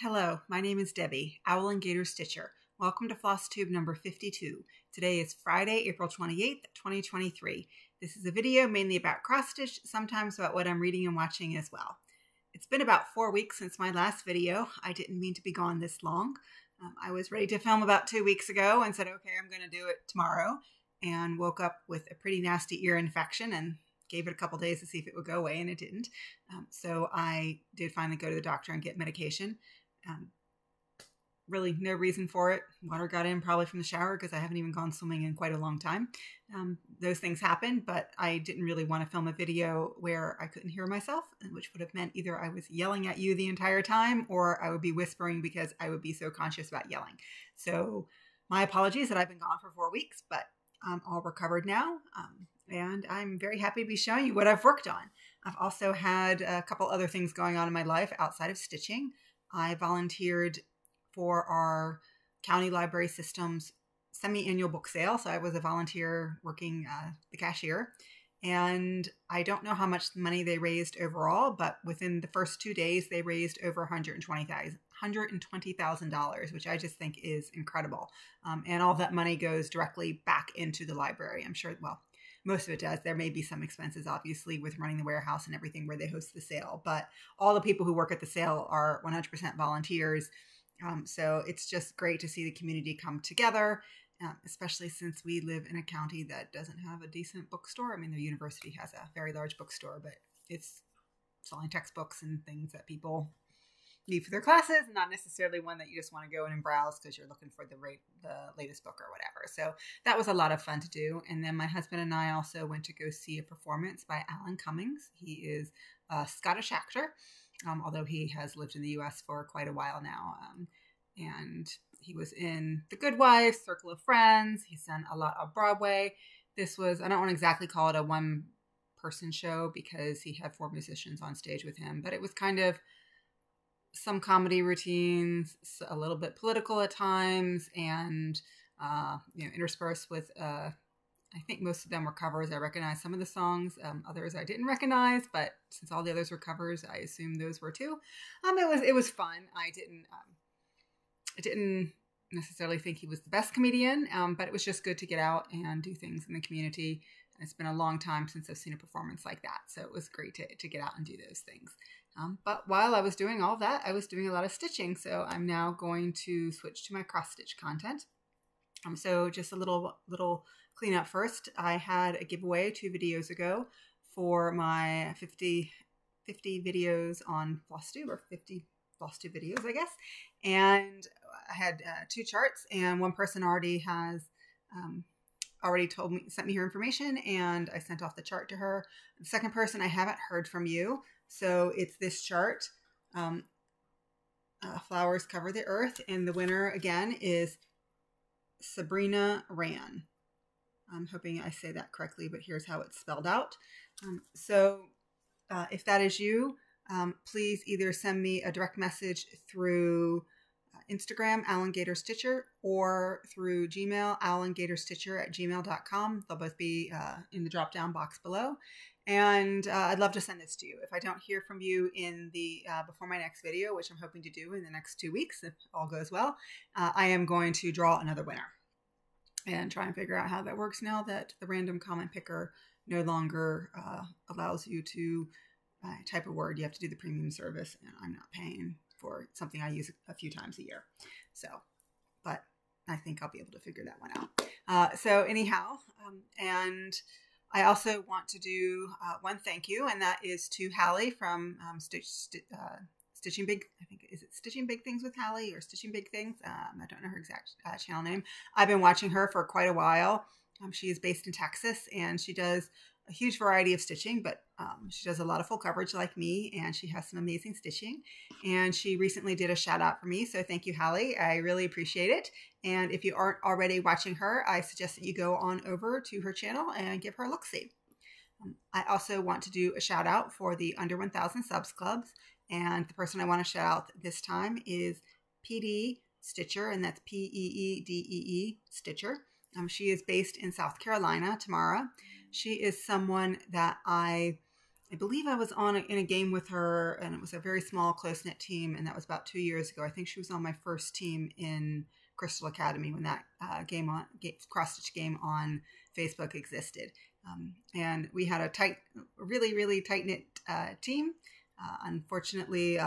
Hello, my name is Debbie, Owlandgatorstitcher. Welcome to Flosstube number 52. Today is Friday, April 28th, 2023. This is a video mainly about cross-stitch, sometimes about what I'm reading and watching as well. It's been about 4 weeks since my last video. I didn't mean to be gone this long. I was ready to film about 2 weeks ago and said, okay, I'm going to do it tomorrow, and woke up with a pretty nasty ear infection and gave it a couple days to see if it would go away, and it didn't. So I did finally go to the doctor and get medication. Really no reason for it. Water got in probably from the shower because I haven't even gone swimming in quite a long time. Those things happen, but I didn't really want to film a video where I couldn't hear myself, which would have meant either I was yelling at you the entire time or I would be whispering because I would be so conscious about yelling. So my apologies that I've been gone for 4 weeks, but I'm all recovered now. And I'm very happy to be showing you what I've worked on. I've also had a couple other things going on in my life outside of stitching. I volunteered for our county library system's semi-annual book sale. So I was a volunteer working the cashier. And I don't know how much money they raised overall, but within the first 2 days, they raised over $120,000, which I just think is incredible. And all that money goes directly back into the library. I'm sure, well, most of it does. There may be some expenses, obviously, with running the warehouse and everything where they host the sale. But all the people who work at the sale are 100% volunteers. So it's just great to see the community come together, especially since we live in a county that doesn't have a decent bookstore. I mean, their university has a very large bookstore, but it's selling textbooks and things that people need for their classes, not necessarily one that you just want to go in and browse because you're looking for the latest book or whatever. So that was a lot of fun to do. And then my husband and I also went to go see a performance by Alan Cummings. He is a Scottish actor, although he has lived in the U.S. for quite a while now. And he was in The Good Wife, Circle of Friends. He's done a lot of Broadway. This was, I don't want to exactly call it a one-person show because he had 4 musicians on stage with him, but it was kind of some comedy routines, a little bit political at times, and interspersed with I think most of them were covers. I recognized some of the songs, others I didn't recognize, but since all the others were covers, I assumed those were too. It was fun. I didn't necessarily think he was the best comedian, but it was just good to get out and do things in the community. And it's been a long time since I've seen a performance like that, so it was great to get out and do those things. But while I was doing all that, I was doing a lot of stitching. So I'm now going to switch to my cross stitch content. So just a little cleanup first. I had a giveaway 2 videos ago for my 50 videos on Flosstube, or 50 Flosstube videos, I guess. And I had 2 charts, and one person already has sent me her information, and I sent off the chart to her. The second person, I haven't heard from you. So it's this chart, Flowers Cover the Earth, and the winner again is Sabrina Ran. I'm hoping I say that correctly, but here's how it's spelled out. If that is you, please either send me a direct message through Instagram, Owlandgatorstitcher, or through Gmail, owlandgatorstitcher@gmail.com. They'll both be in the drop-down box below. And I'd love to send this to you. If I don't hear from you in the before my next video, which I'm hoping to do in the next 2 weeks, if all goes well, I am going to draw another winner and try and figure out how that works now that the random comment picker no longer allows you to type a word. You have to do the premium service, and I'm not paying for something I use a few times a year. So, but I think I'll be able to figure that one out. So anyhow, and I also want to do one thank you, and that is to Hallie from Stitching Big. I think, is it Stitching Big Things with Hallie or Stitching Big Things? I don't know her exact channel name. I've been watching her for quite a while. She is based in Texas, and she does a huge variety of stitching, but she does a lot of full coverage like me, and she has some amazing stitching. And she recently did a shout out for me, so thank you, Hallie. I really appreciate it. And if you aren't already watching her, I suggest that you go on over to her channel and give her a look-see. I also want to do a shout out for the Under 1000 Subs Clubs, and the person I want to shout out this time is PD Stitcher, and that's P-E-E-D-E-E Stitcher. She is based in South Carolina, Tamara. She is someone that I I believe I was in a game with her, and it was a very small, close-knit team, and that was about 2 years ago. I think she was on my first team in Crystal Academy when that cross-stitch game on Facebook existed. And we had a really, really tight-knit team. Unfortunately,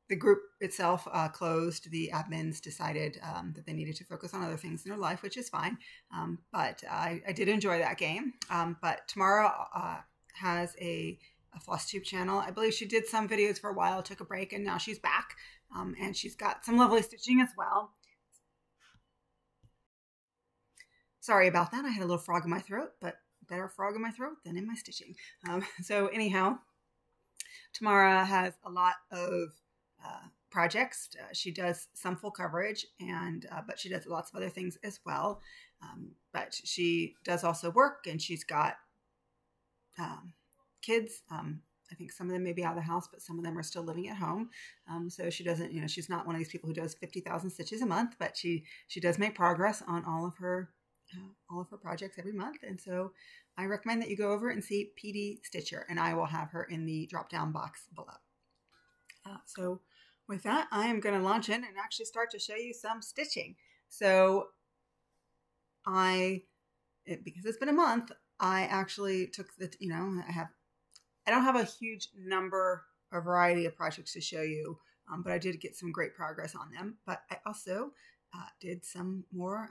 the group itself closed. The admins decided that they needed to focus on other things in their life, which is fine. But I did enjoy that game. But Tamara has a Flosstube channel. I believe she did some videos for a while, took a break, and now she's back. And she's got some lovely stitching as well. Sorry about that. I had a little frog in my throat, but better frog in my throat than in my stitching. So anyhow, Tamara has a lot of projects. She does some full coverage, and but she does lots of other things as well. But she does also work, and she's got kids. I think some of them may be out of the house, but some of them are still living at home. So she doesn't, she's not one of these people who does 50,000 stitches a month, but she does make progress on all of her projects every month. And so I recommend that you go over and see PD Stitcher, and I will have her in the drop-down box below. So with that, I am going to launch in and actually start to show you some stitching. So because it's been a month, I actually took I don't have a huge number or variety of projects to show you, but I did get some great progress on them. But I also did some more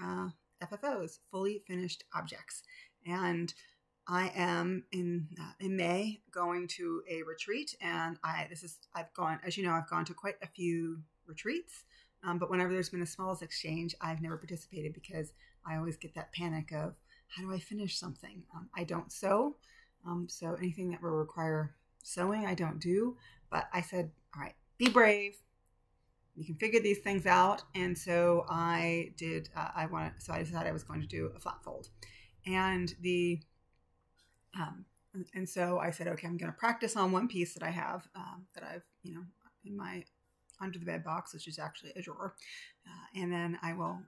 FFOs, fully finished objects. And I am in May going to a retreat, and I've gone to quite a few retreats, but whenever there's been a smalls exchange, I've never participated because I always get that panic of how do I finish something? I don't sew, so anything that will require sewing, I don't do. But I said, all right, be brave. You can figure these things out, and so I did. So I decided I was going to do a flat fold, and and so I said, okay, I'm going to practice on one piece that I have that I've in my under the bed box, which is actually a drawer, and then I will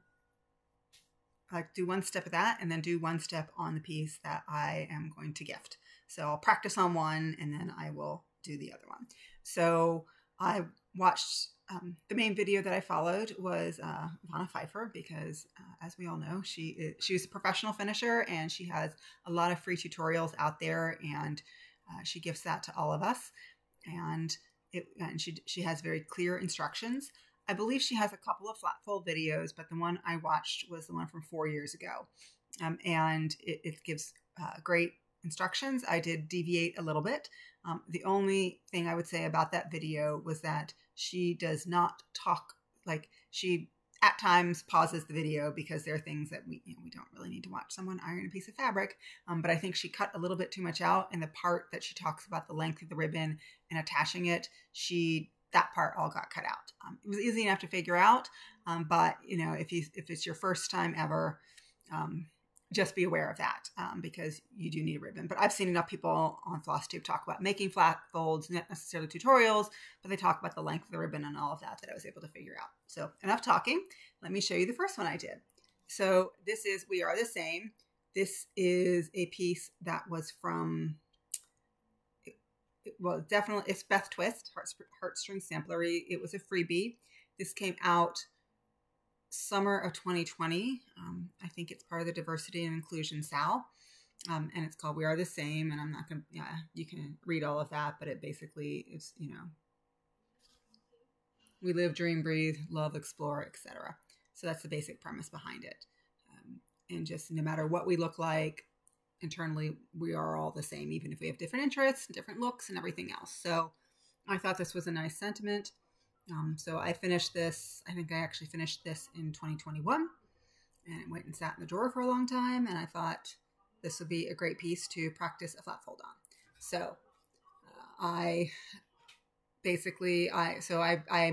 do one step of that, and then do one step on the piece that I am going to gift. So I'll practice on one, and then I will do the other one. So I watched. The main video that I followed was Vonna because as we all know, she's a professional finisher, and she has a lot of free tutorials out there, and she gifts that to all of us. And she has very clear instructions. I believe she has a couple of flatfold videos, but the one I watched was the one from 4 years ago, and it gives great instructions. I did deviate a little bit. The only thing I would say about that video was that she does not talk, she at times pauses the video because there are things that we don't really need to watch someone iron a piece of fabric. But I think she cut a little bit too much out, and the part that she talks about the length of the ribbon and attaching it, that part all got cut out. It was easy enough to figure out, but if it's your first time ever, just be aware of that because you do need a ribbon. But I've seen enough people on Flosstube talk about making flat folds, not necessarily tutorials, but they talk about the length of the ribbon and all of that I was able to figure out. So enough talking. Let me show you the first one I did. So this is We Are the Same. This is a piece that was from, well, definitely, it's Beth Twist, Heartstring Samplery. It was a freebie. This came out summer of 2020. I think it's part of the Diversity and Inclusion SAL. And it's called We Are the Same. And I'm not going to, you can read all of that, but it basically is, we live, dream, breathe, love, explore, etc. So that's the basic premise behind it. And just no matter what we look like internally, we are all the same, even if we have different interests, different looks, and everything else. So I thought this was a nice sentiment. So I finished this, I think I actually finished this in 2021, and it went and sat in the drawer for a long time, and I thought this would be a great piece to practice a flat fold on. So I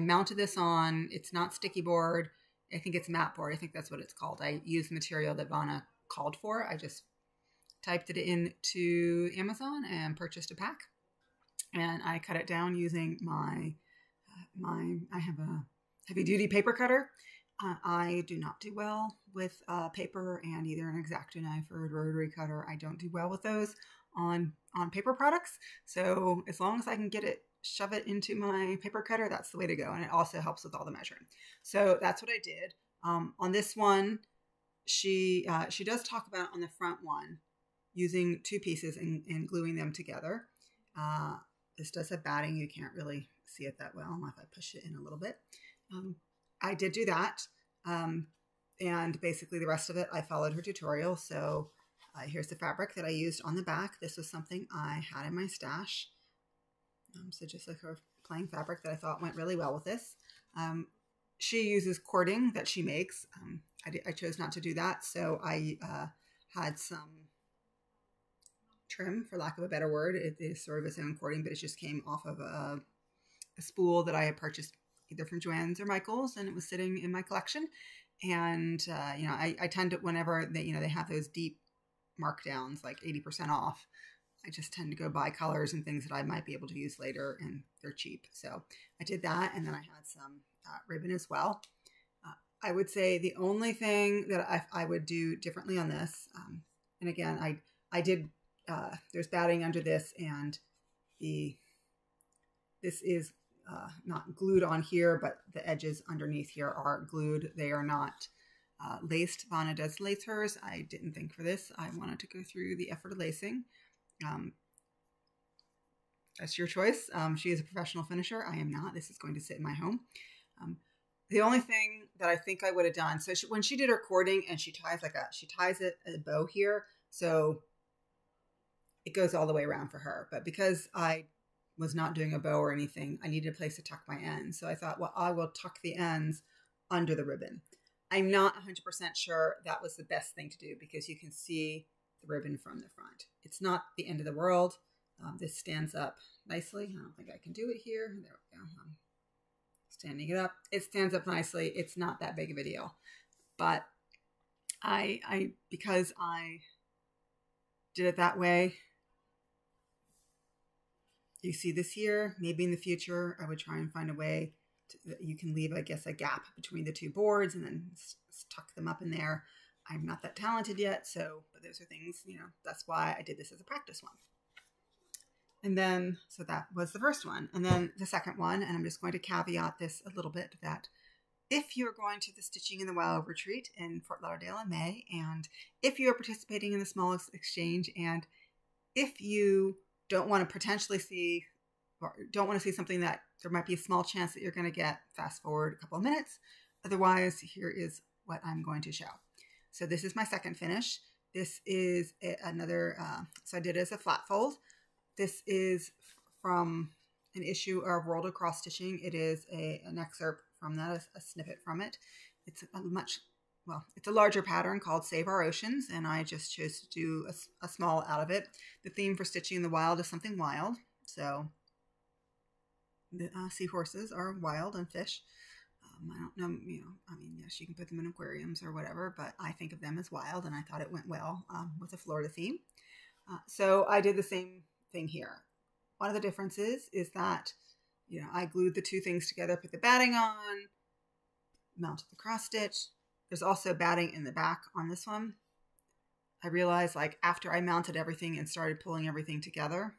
mounted this on, it's not sticky board, I think it's matte board, I think that's what it's called. I used material that Vonna called for. I just typed it into Amazon and purchased a pack, and I cut it down using I have a heavy duty paper cutter. I do not do well with paper and either an X-Acto knife or a rotary cutter. I don't do well with those. on paper products. So as long as I can shove it into my paper cutter, that's the way to go. And it also helps with all the measuring. So that's what I did. On this one, she does talk about on the front one using 2 pieces and gluing them together. This does have batting. You can't really see it that well if I push it in a little bit. I did do that. And basically the rest of it, I followed her tutorial. So here's the fabric that I used on the back. This was something I had in my stash. So just like her plain fabric that I thought went really well with this. She uses cording that she makes. I chose not to do that. So I had some trim, for lack of a better word. It is sort of its own cording, but it just came off of a spool that I had purchased either from Joann's or Michael's, and it was sitting in my collection. And I tend to, whenever they have those deep markdowns, like 80% off, I just tend to go buy colors and things that I might be able to use later, and they're cheap. So I did that, and then I had some ribbon as well. I would say the only thing that I would do differently on this, and again, I did, there's batting under this, and this is not glued on here, but the edges underneath here are glued. They are not laced. Vonna does lace hers. I didn't think for this. I wanted to go through the effort of lacing. That's your choice. She is a professional finisher. I am not. This is going to sit in my home. The only thing that I think I would have done, so when she did her cording, and she ties it a bow here, so it goes all the way around for her. But because I was not doing a bow or anything, I needed a place to tuck my ends. So I thought, well, I will tuck the ends under the ribbon. I'm not 100% sure that was the best thing to do, because you can see the ribbon from the front. It's not the end of the world. This stands up nicely. I don't think I can do it here. There we go. I'm standing it up. It stands up nicely. It's not that big of a deal. But because I did it that way, you see this here. Maybe in the future, I would try and find a way that you can leave, I guess, a gap between the 2 boards and then tuck them up in there. I'm not that talented yet, but those are things, that's why I did this as a practice one. And then, so that was the first one. And then the second one, and I'm just going to caveat this a little bit, that if you're going to the Stitching in the Wild retreat in Fort Lauderdale in May, and if you are participating in the Small Exchange, and if you don't want to potentially see, or don't want to see something that there might be a small chance that you're going to get, fast forward a couple of minutes. Otherwise, here is what I'm going to show. So this is my second finish. This is another, so I did it as a flat fold. This is from an issue of World of Cross Stitching. It is an excerpt from that, a snippet from it. It's it's a larger pattern called Save Our Oceans, and I just chose to do a small out of it. The theme for Stitching in the Wild is something wild. So the seahorses are wild and fish. I don't know, yes, you can put them in aquariums or whatever, but I think of them as wild, and I thought it went well with the Florida theme. So I did the same thing here. One of the differences is that, I glued the 2 things together, put the batting on, mounted the cross stitch. There's also batting in the back on this one. I realized, after I mounted everything and started pulling everything together,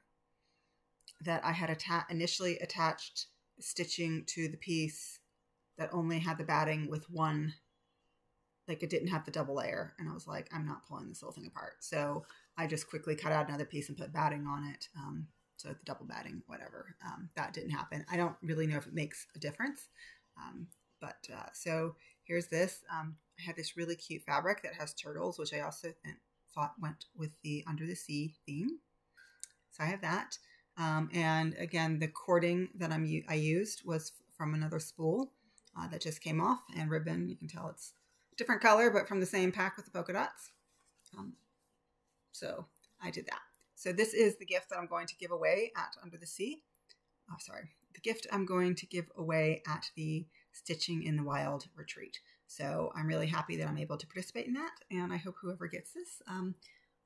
that I had initially attached stitching to the piece that only had the batting with one, it didn't have the double layer. And I was like, I'm not pulling this whole thing apart. So I just quickly cut out another piece and put batting on it. So the double batting, whatever. That didn't happen. I don't really know if it makes a difference. So here's this. I had this really cute fabric that has turtles, which I also thought went with the Under the Sea theme. So I have that. And again, the cording that I used was from another spool that just came off, and ribbon. You can tell it's a different color, but from the same pack with the polka dots. So I did that. So this is the gift that I'm going to give away at Under the Sea. Oh, sorry. The gift I'm going to give away at the Stitching in the Wild retreat. So I'm really happy that I'm able to participate in that, and I hope whoever gets this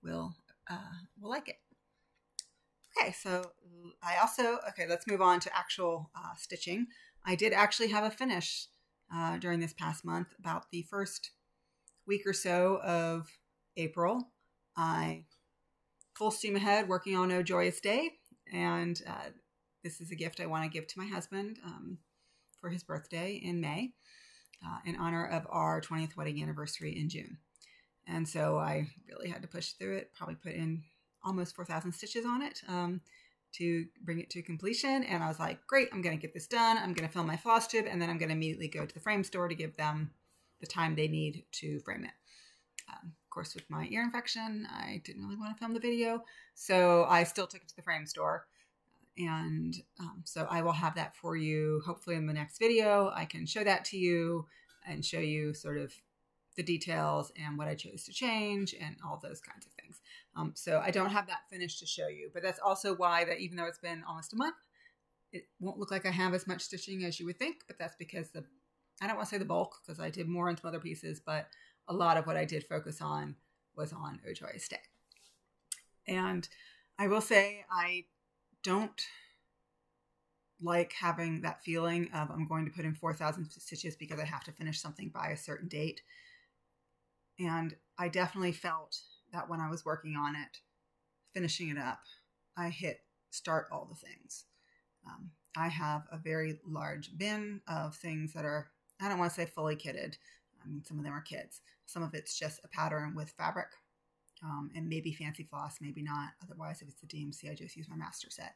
will like it. Okay, so let's move on to actual stitching. I did actually have a finish during this past month. About the first week or so of April, I full steam ahead working on Oh Joyous Day. And this is a gift I want to give to my husband for his birthday in May in honor of our 20th wedding anniversary in June. And so I really had to push through it, probably put in almost 4,000 stitches on it to bring it to completion. And I was like, great, I'm going to get this done. I'm going to film my Flosstube, and then I'm going to immediately go to the frame store to give them the time they need to frame it. Of course, with my ear infection, I didn't really want to film the video, so I still took it to the frame store. And so I will have that for you, hopefully in the next video. I can show that to you and show you sort of the details and what I chose to change and all those kinds of things. So I don't have that finished to show you, but that's also why that even though it's been almost a month, it won't look like I have as much stitching as you would think, but that's because I don't want to say the bulk, because I did more on some other pieces, but a lot of what I did focus on was on Oh Joyous Day. And I will say I don't like having that feeling of I'm going to put in 4,000 stitches because I have to finish something by a certain date. And I definitely felt that when I was working on it, finishing it up, I hit start all the things. I have a very large bin of things that are, I don't want to say fully kitted. I mean, some of them are kits. Some of it's just a pattern with fabric. And maybe fancy floss, maybe not. Otherwise, if it's the DMC, I just use my master set.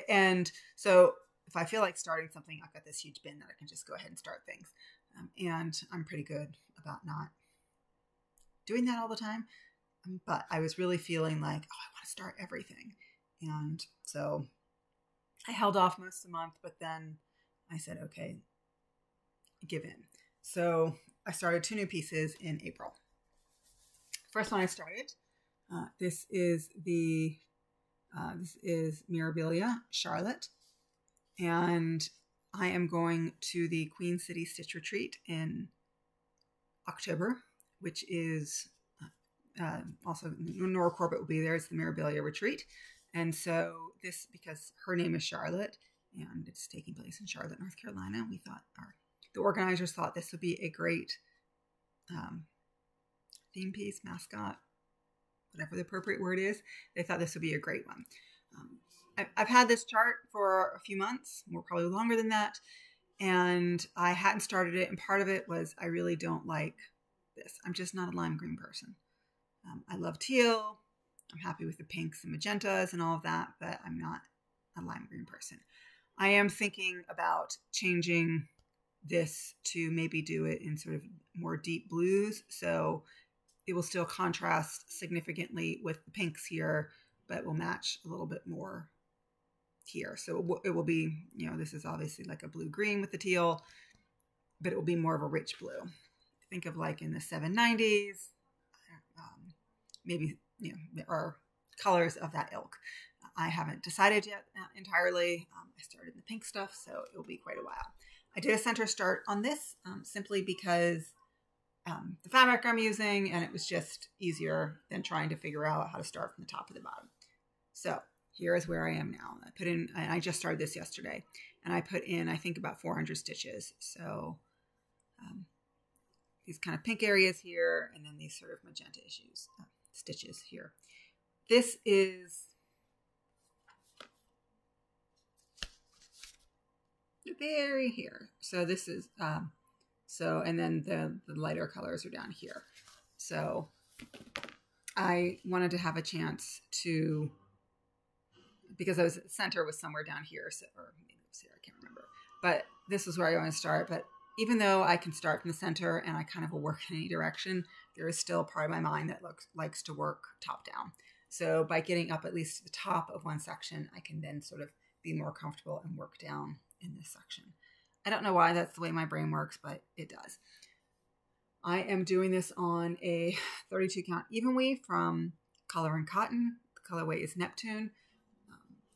And so if I feel like starting something, I've got this huge bin that I can just go ahead and start things. And I'm pretty good about not doing that all the time. But I was really feeling like, oh, I want to start everything. And so I held off most of the month, but then I said, okay, give in. So I started 2 new pieces in April. First one I started, this is Mirabilia Charlotte, and I am going to the Queen City Stitch Retreat in October, which is also Nora Corbett will be there. It's the Mirabilia Retreat, and so this, because her name is Charlotte and it's taking place in Charlotte, North Carolina, we thought the organizers thought this would be a great theme piece, mascot, whatever the appropriate word is. They thought this would be a great one. I've had this chart for a few months, more probably longer than that, and I hadn't started it, and part of it was I really don't like this. I'm just not a lime green person. I love teal. I'm happy with the pinks and magentas and all of that, but I'm not a lime green person. I am thinking about changing this to maybe do it in sort of more deep blues, so it will still contrast significantly with the pinks here, but will match a little bit more here. So it will be, you know, this is obviously like a blue-green with the teal, but it will be more of a rich blue. Think of like in the 790s, maybe, you know, there are colors of that ilk. I haven't decided yet entirely. I started in the pink stuff, so it will be quite a while. I did a center start on this simply because the fabric I'm using, and it was just easier than trying to figure out how to start from the top to the bottom. So here is where I am now. I put in, and I just started this yesterday, and I put in, I think, about 400 stitches. So these kind of pink areas here, and then these sort of magenta stitches here. This is very here. So this is, and then the lighter colors are down here. So I wanted to have a chance to, because I was center was somewhere down here, so, or maybe it was here, I can't remember. But this is where I want to start. But even though I can start from the center and I kind of will work in any direction, there is still a part of my mind that likes to work top down. So by getting up at least to the top of one section, I can then sort of be more comfortable and work down in this section. I don't know why that's the way my brain works, but it does. I am doing this on a 32 count even weave from Color and Cotton. The colorway is Neptune.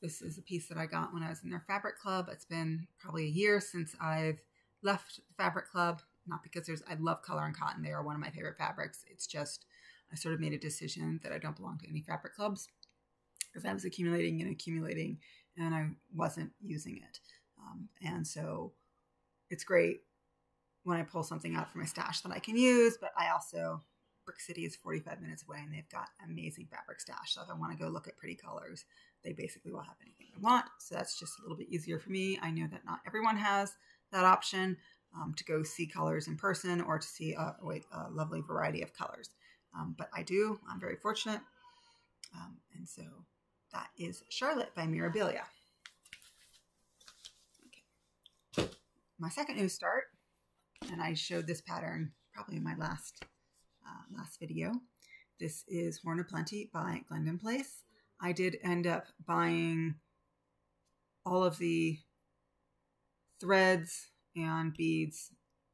This is a piece that I got when I was in their fabric club. It's been probably a year since I've left the fabric club, not because I love Color and Cotton. They are one of my favorite fabrics. It's just, I sort of made a decision that I don't belong to any fabric clubs because I was accumulating and I wasn't using it. And so it's great when I pull something out from my stash that I can use, but I also Brick City is 45 minutes away, and they've got amazing fabric stash. So if I want to go look at pretty colors, they basically will have anything I want. So that's just a little bit easier for me. I know that not everyone has that option to go see colors in person or to see a lovely variety of colors. But I do. I'm very fortunate. And so that is Charlotte by Mirabilia. Okay. My second new start, and I showed this pattern probably in my last video. This is Horn of Plenty by Glendon Place. I did end up buying all of the threads and beads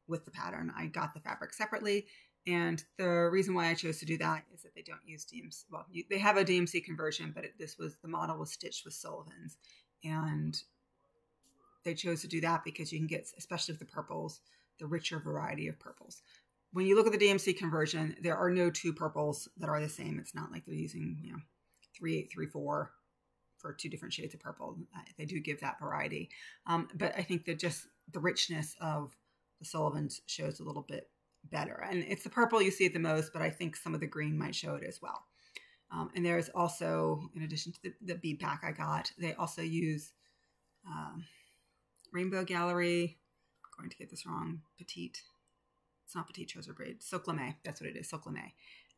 with the pattern. I got the fabric separately, and the reason why I chose to do that is that they don't use DMC. Well, they have a DMC conversion, but the model was stitched with Sullivan's, and they chose to do that because you can get, especially with the purples, the richer variety of purples. When you look at the DMC conversion, there are no two purples that are the same. It's not like they're using 3834 for two different shades of purple. They do give that variety, but I think that just the richness of the Sullivan's shows a little bit better. And it's the purple you see it the most, but I think some of the green might show it as well. And there's also, in addition to the bead pack I got, they also use Rainbow Gallery. I'm going to get this wrong. It's not Petite Trouser Braid. Silk Lame. That's what it is. Silk Lame.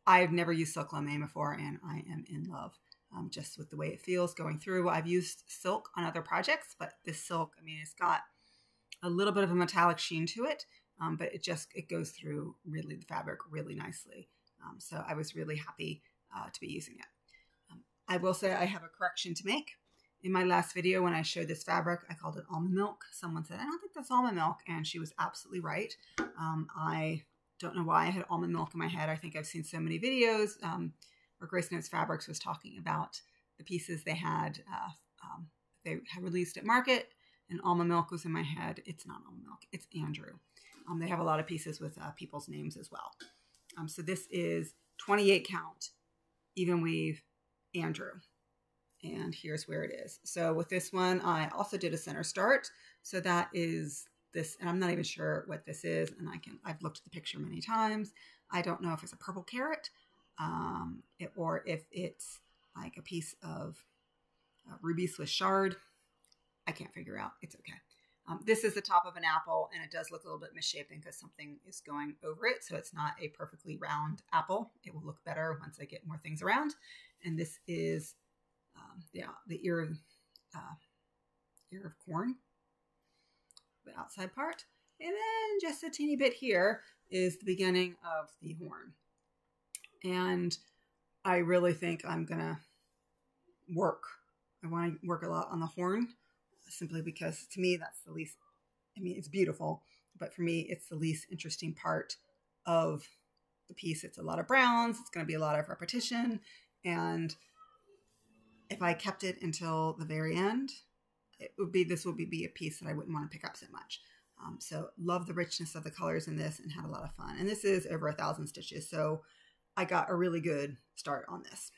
I've never used Silk Lame before, and I am in love just with the way it feels going through. I've used silk on other projects, but this silk, I mean, it's got a little bit of a metallic sheen to it, but it goes through really the fabric really nicely. So I was really happy to be using it. I will say I have a correction to make. In my last video, when I showed this fabric, I called it almond milk. Someone said, I don't think that's almond milk, and she was absolutely right. I don't know why I had almond milk in my head. I think I've seen so many videos where Grace Notes Fabrics was talking about the pieces they had released at market, and almond milk was in my head. It's not almond milk. It's Andrew. They have a lot of pieces with people's names as well. So this is 28 count, even weave Andrew. And here's where it is. So with this one, I also did a center start. So that is this, and I'm not even sure what this is. And I've looked at the picture many times. I don't know if it's a purple carrot or if it's like a piece of ruby Swiss shard. I can't figure out. It's okay. This is the top of an apple, and it does look a little bit misshapen because something is going over it. So it's not a perfectly round apple. It will look better once I get more things around. And this is the ear of corn, the outside part. And then just a teeny bit here is the beginning of the horn. And I really think I'm going to I want to work a lot on the horn, simply because to me, that's the least, I mean, it's beautiful, but for me, it's the least interesting part of the piece. It's a lot of browns. It's going to be a lot of repetition. And if I kept it until the very end, this would be a piece that I wouldn't want to pick up so much. So love the richness of the colors in this and had a lot of fun. And this is over 1,000 stitches. So I got a really good start on this.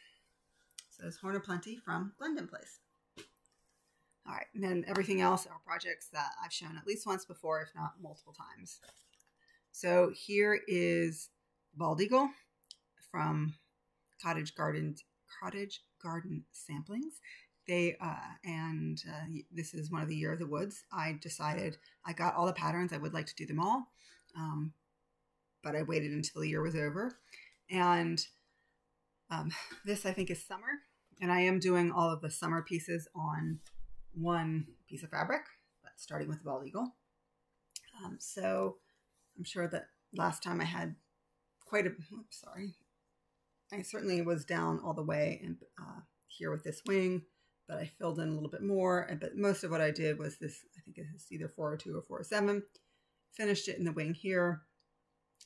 So it's Horn of Plenty from Glendon Place. All right. And then everything else are projects that I've shown at least once before, if not multiple times. So here is Bald Eagle from Cottage Garden Samplings. This is one of the Year of the Woods. I decided I got all the patterns. I would like to do them all, but I waited until the year was over. And this I think is summer, and I am doing all of the summer pieces on one piece of fabric, but starting with Bald Eagle. So I'm sure that last time I had I certainly was down all the way and here with this wing, but I filled in a little bit more. But most of what I did was this, I think it's either 402 or 407. Finished it in the wing here.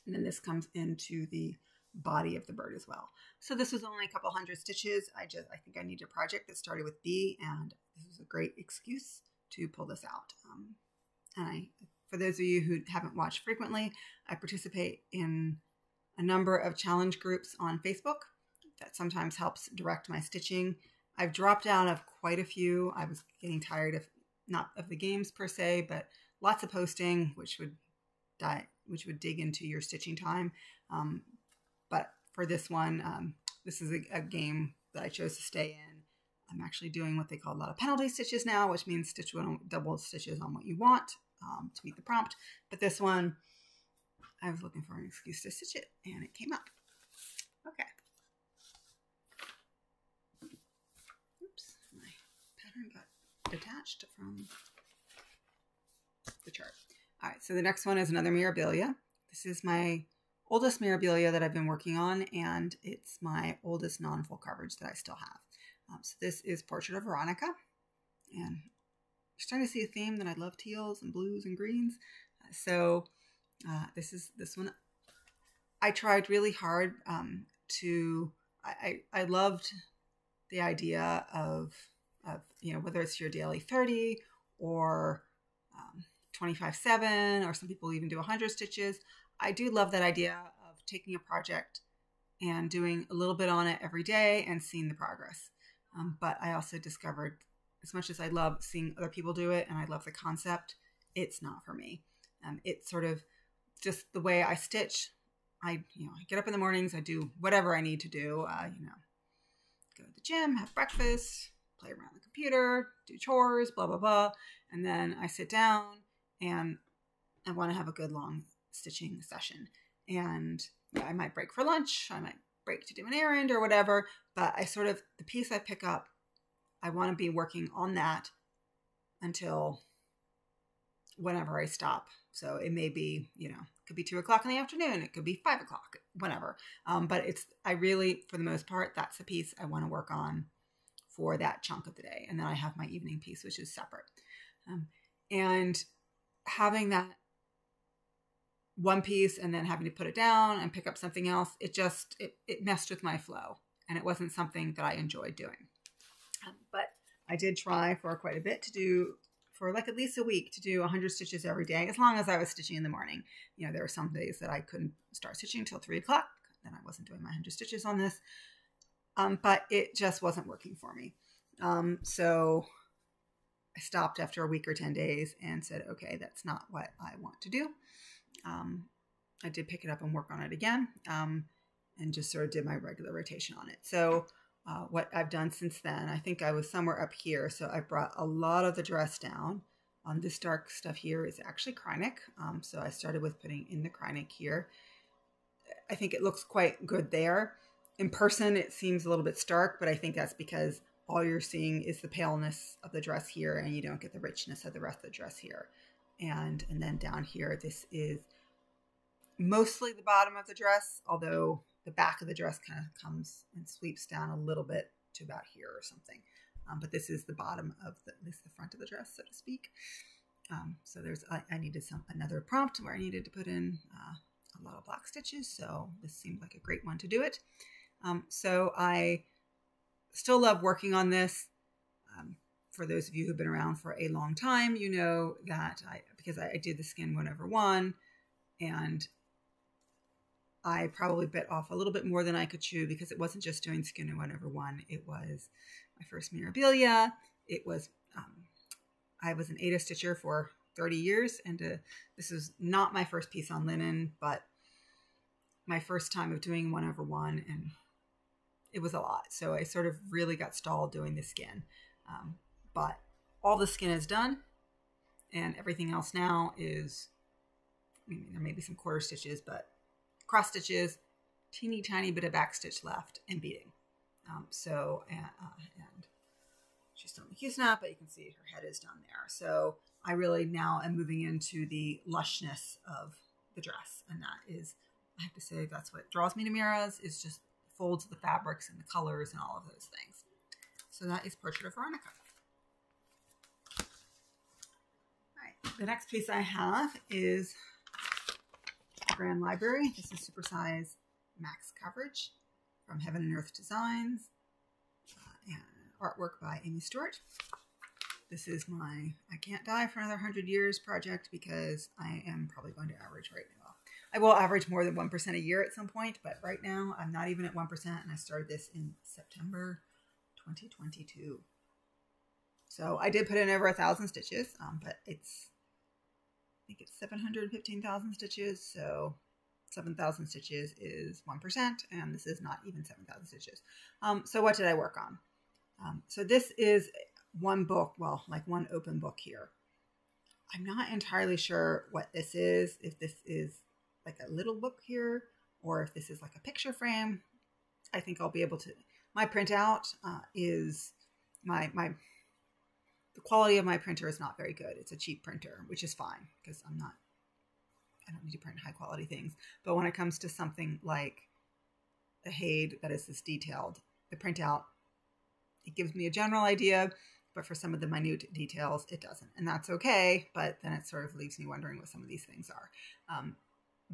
And then this comes into the body of the bird as well. So this was only a couple hundred stitches. I think I needed a project that started with B, and this was a great excuse to pull this out. For those of you who haven't watched frequently, I participate in a number of challenge groups on Facebook that sometimes helps direct my stitching. I've dropped out of quite a few. I was getting tired of, not of the games per se, but lots of posting, which would dig into your stitching time. But for this one, this is a game that I chose to stay in. I'm actually doing what they call a lot of penalty stitches now, which means stitch double stitches on what you want to meet the prompt. But this one, I was looking for an excuse to stitch it, and it came up. Okay. Oops, my pattern got detached from the chart. All right, so the next one is another Mirabilia. This is my oldest Mirabilia that I've been working on, and it's my oldest non-full coverage that I still have. So this is Portrait of Veronica, and you're starting to see a theme that I love teals and blues and greens. This one. I tried really hard I loved the idea of whether it's your daily 30 or 25/7, or some people even do 100 stitches. I do love that idea of taking a project and doing a little bit on it every day and seeing the progress. But I also discovered, as much as I love seeing other people do it and I love the concept, it's not for me. It's sort of just the way I stitch. I get up in the mornings, I do whatever I need to do, go to the gym, have breakfast, play around the computer, do chores, blah, blah, blah. And then I sit down and I want to have a good long stitching session. And I might break for lunch, I might break to do an errand or whatever, but the piece I pick up, I want to be working on that until whenever I stop. So it may be, it could be 2 o'clock in the afternoon, it could be 5 o'clock, whenever. But I really, for the most part, that's the piece I want to work on for that chunk of the day. And then I have my evening piece, which is separate. And having that one piece and then having to put it down and pick up something else, it messed with my flow, and it wasn't something that I enjoyed doing. But I did try for quite a bit for like at least a week to do 100 stitches every day, as long as I was stitching in the morning. There were some days that I couldn't start stitching until 3 o'clock. Then I wasn't doing my 100 stitches on this. But it just wasn't working for me. So I stopped after a week or 10 days and said, okay, that's not what I want to do. I did pick it up and work on it again, and just sort of did my regular rotation on it. So what I've done since then, I think I was somewhere up here. So I brought a lot of the dress down. This dark stuff here is actually Krynic. So I started with putting in the Krynic here. I think it looks quite good there. In person, it seems a little bit stark, but I think that's because all you're seeing is the paleness of the dress here, and you don't get the richness of the rest of the dress here. And then down here, this is mostly the bottom of the dress, although the back of the dress kind of comes and sweeps down a little bit to about here or something. But this is the bottom of at least the front of the dress, so to speak. So I needed another prompt where I needed to put in a lot of black stitches. So this seemed like a great one to do it. So I still love working on this. For those of you who've been around for a long time, you know that because I did the skin 1/1, and I probably bit off a little bit more than I could chew, because it wasn't just doing skin 1/1. It was my first Mirabilia. It was, I was an Ada stitcher for 30 years, and this is not my first piece on linen, but my first time of doing 1/1, and it was a lot. So I sort of really got stalled doing the skin. But all the skin is done, and everything else now is, there may be some quarter stitches, but cross stitches, teeny tiny bit of back stitch left, and beading. And she's still in the Q-snap, but you can see her head is done there. So I really now am moving into the lushness of the dress, and that is, I have to say, that's what draws me to Miras, is just the folds of the fabrics and the colors and all of those things. So that is Portrait of Veronica. The next piece I have is Grand Library. This is supersize max coverage from Heaven and Earth Designs, and artwork by Amy Stewart. This is my I Can't Die for Another 100 Years project, because I am probably going to average right now. I will average more than 1% a year at some point, but right now I'm not even at 1%, and I started this in September 2022. So I did put in over 1,000 stitches, but I think it's 715,000 stitches. So 7,000 stitches is 1%, and this is not even 7,000 stitches. So what did I work on? So this is one book, well, like one open book here. I'm not entirely sure what this is, if this is like a little book here, or if this is like a picture frame. I think I'll be able to, my printout is, the quality of my printer is not very good. It's a cheap printer, which is fine because I don't need to print high quality things. But when it comes to something like a Haid that is this detailed, the printout, it gives me a general idea, but for some of the minute details, it doesn't. And that's okay, but then it sort of leaves me wondering what some of these things are.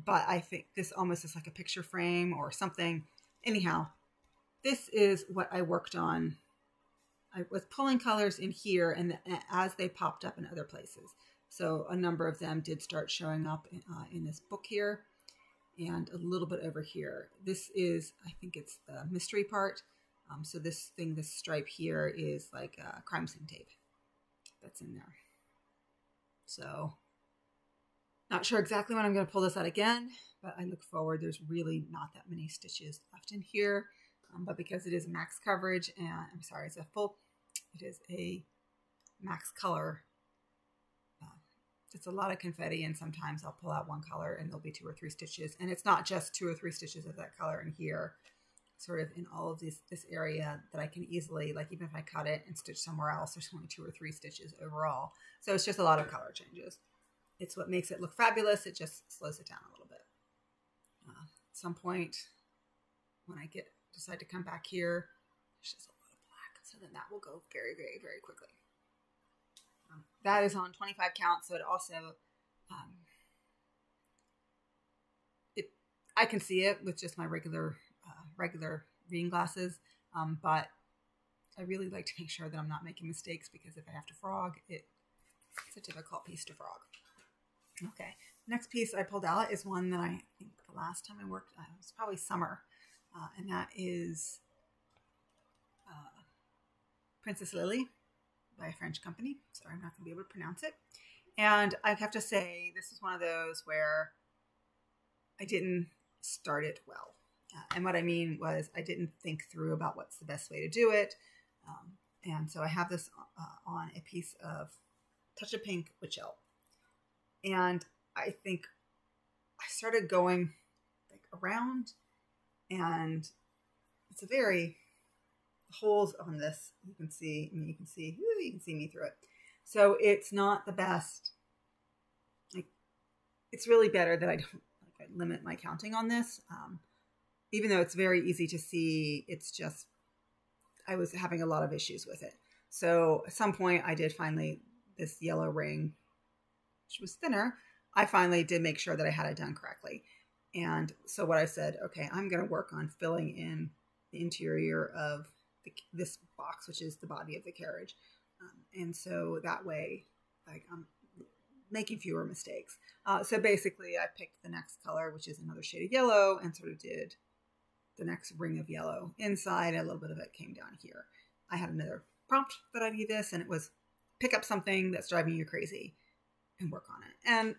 But I think this almost is like a picture frame or something. Anyhow, this is what I worked on. I was pulling colors in here and as they popped up in other places. So a number of them did start showing up in this book here and a little bit over here. This is, I think it's the mystery part. So this thing, this stripe here is like crime scene tape that's in there. So not sure exactly when I'm going to pull this out again, but I look forward. There's really not that many stitches left in here. But because it is max coverage and I'm sorry, it is a max color. It's a lot of confetti and sometimes I'll pull out one color and there'll be 2 or 3 stitches. And it's not just 2 or 3 stitches of that color in here, sort of in all of this area that I can easily, like even if I cut it and stitch somewhere else, there's only 2 or 3 stitches overall. So it's just a lot of color changes. It's what makes it look fabulous. It just slows it down a little bit. At some point when I decide to come back here, there's just a lot of black. So then that will go very, very, very quickly. That is on 25 count. So it also, I can see it with just my regular reading glasses. But I really like to make sure that I'm not making mistakes because if I have to frog, it's a difficult piece to frog. Okay. Next piece I pulled out is one that I think the last time I worked, it was probably summer. And that is Princess Lily by a French company. Sorry, I'm not going to be able to pronounce it. And I have to say, this is one of those where I didn't start it well. And what I mean was I didn't think through about what's the best way to do it. And so I have this on a piece of Touch of Pink witch elm. And I think I started going like around and it's a very holes on this. You can see me through it. So it's not the best. Like it's really better that I don't I limit my counting on this. Even though it's very easy to see, it's just, I was having a lot of issues with it. So at some point I did finally, this yellow ring, which was thinner, I finally did make sure that I had it done correctly. And so what I said, okay, I'm going to work on filling in the interior of this box, which is the body of the carriage. And so that way, like, I'm making fewer mistakes. So basically I picked the next color, which is another shade of yellow, and sort of did the next ring of yellow inside. A little bit of it came down here. I had another prompt that I did this, and it was pick up something that's driving you crazy and work on it. And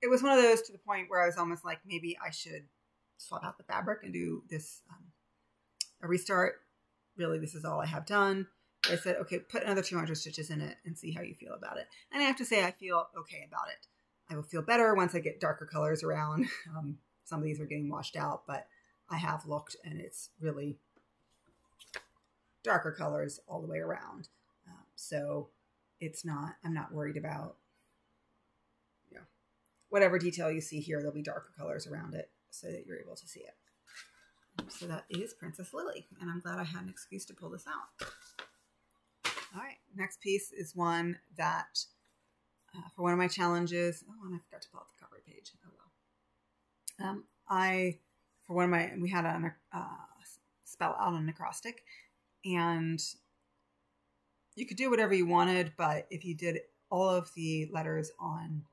it was one of those to the point where I was almost like, maybe I should swap out the fabric and do this, a restart. Really, this is all I have done. I said, okay, put another 200 stitches in it and see how you feel about it. And I have to say, I feel okay about it. I will feel better once I get darker colors around. Some of these are getting washed out, but I have looked and it's really darker colors all the way around. So it's not, I'm not worried about, you know, whatever detail you see here, there'll be darker colors around it so that you're able to see it. So that is Princess Lily, and I'm glad I had an excuse to pull this out. All right, next piece is one that, for one of my challenges, oh, and I forgot to pull out the cover page. Oh well. For one of my, we had a spell out on acrostic, and you could do whatever you wanted, but if you did all of the letters on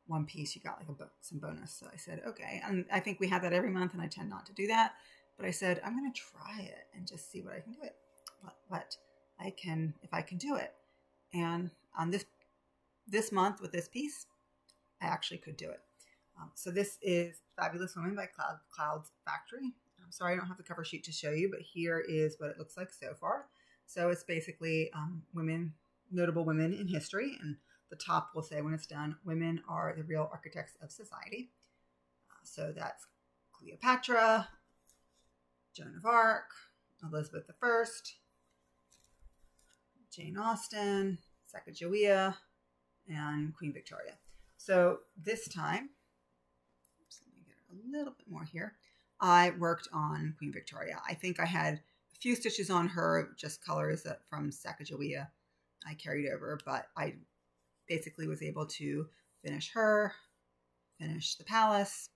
one piece, you got like some bonus. So I said, okay, and I think we have that every month, and I tend not to do that. But I said, I'm going to try it and just see what I can do it. What I can, if I can do it. And on this month with this piece, I actually could do it. So this is Fabulous Women by Clouds Factory. I'm sorry I don't have the cover sheet to show you, but here is what it looks like so far. So it's basically women, notable women in history, and the top will say when it's done, women are the real architects of society. So that's Cleopatra, Joan of Arc, Elizabeth I, Jane Austen, Sacagawea, and Queen Victoria. So this time, let me get a little bit more here. I worked on Queen Victoria. I think I had a few stitches on her, just colors that from Sacagawea I carried over, but I basically was able to finish her, finish the palace,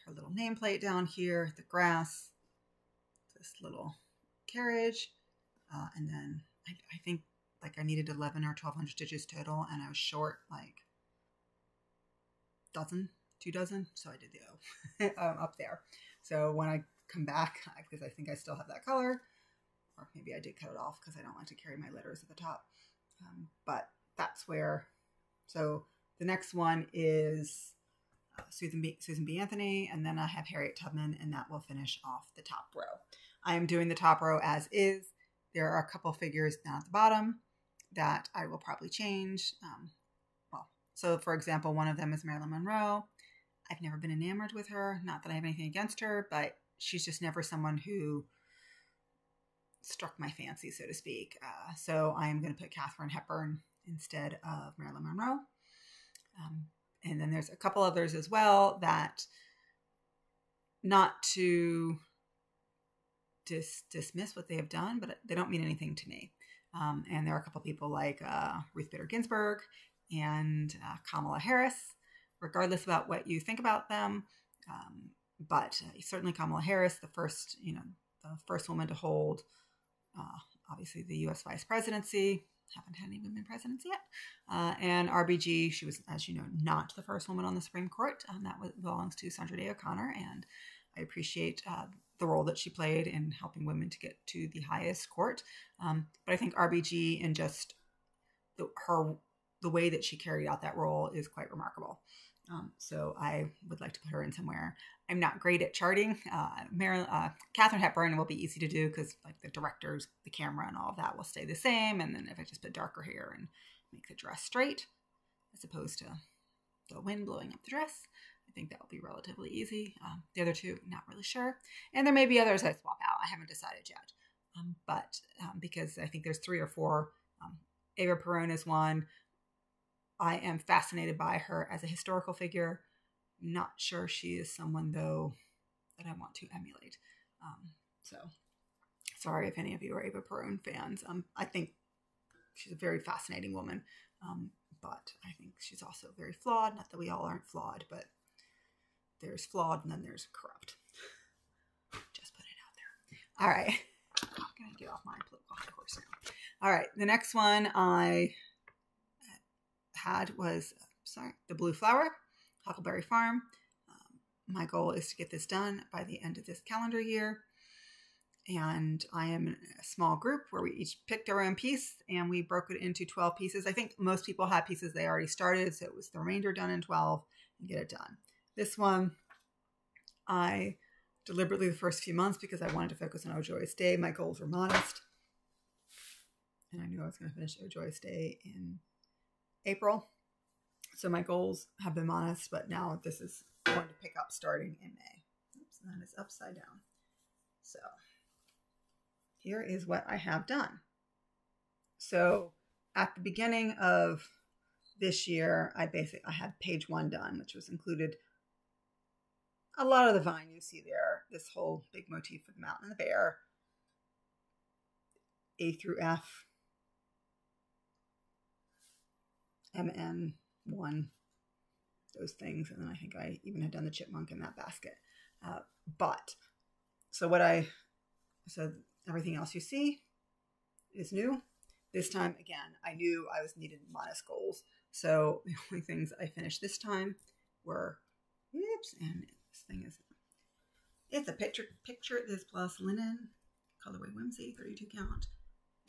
her little nameplate down here, the grass, this little carriage, and then I think like I needed 11 or 1200 stitches total, and I was short like two dozen, so I did the O up there. So when I come back, because I think I still have that color, or maybe I did cut it off because I don't like to carry my letters at the top, but that's where. So the next one is Susan B. Anthony, and then I have Harriet Tubman, and that will finish off the top row. I am doing the top row as is. There are a couple figures down at the bottom that I will probably change. So for example, one of them is Marilyn Monroe. I've never been enamored with her. Not that I have anything against her, but she's just never someone who struck my fancy, so to speak. So I am going to put Katharine Hepburn instead of Marilyn Monroe. And then there's a couple others as well that, not to dismiss what they have done, but they don't mean anything to me. And there are a couple people like Ruth Bader Ginsburg and Kamala Harris, regardless about what you think about them. But certainly Kamala Harris, the first woman to hold, obviously the U.S. vice presidency. Haven't had any women presidents yet. And RBG, she was, as you know, not the first woman on the Supreme Court. That belongs to Sandra Day O'Connor, and I appreciate the role that she played in helping women to get to the highest court. But I think RBG and just the way that she carried out that role is quite remarkable. So I would like to put her in somewhere. I'm not great at charting. Katharine Hepburn will be easy to do because like the directors, the camera and all of that will stay the same. And then if I just put darker hair and make the dress straight, as opposed to the wind blowing up the dress, I think that will be relatively easy. The other two, not really sure. And there may be others I swap out. I haven't decided yet. But because I think there's 3 or 4, Ava Perón is one. I am fascinated by her as a historical figure. Not sure she is someone, though, that I want to emulate. So sorry if any of you are Ava Perón fans. I think she's a very fascinating woman, but I think she's also very flawed. Not that we all aren't flawed, but there's flawed and then there's corrupt. Just put it out there. All right. I'm going to get off my political high horse now. All right. The next one I had was, the Blue Flower, Huckleberry Farm. My goal is to get this done by the end of this calendar year. And I am in a small group where we each picked our own piece and we broke it into 12 pieces. I think most people had pieces they already started, so it was the remainder done in 12 and get it done. This one, I deliberately the first few months, because I wanted to focus on Oh Joyous Day, my goals were modest. And I knew I was going to finish Oh Joyous Day in April. So my goals have been modest, but now this is going to pick up starting in May. Oops, and that is upside down. So here is what I have done. So at the beginning of this year, I had page 1 done, which was included a lot of the vine you see there, this whole big motif of the mountain and the bear, A through F, MN1, those things. And then I think I even had done the chipmunk in that basket. So everything else you see is new. This time, again, I knew I needed modest goals. So the only things I finished this time were, and this thing is, it's a picture this plus linen, colorway whimsy, 32 count.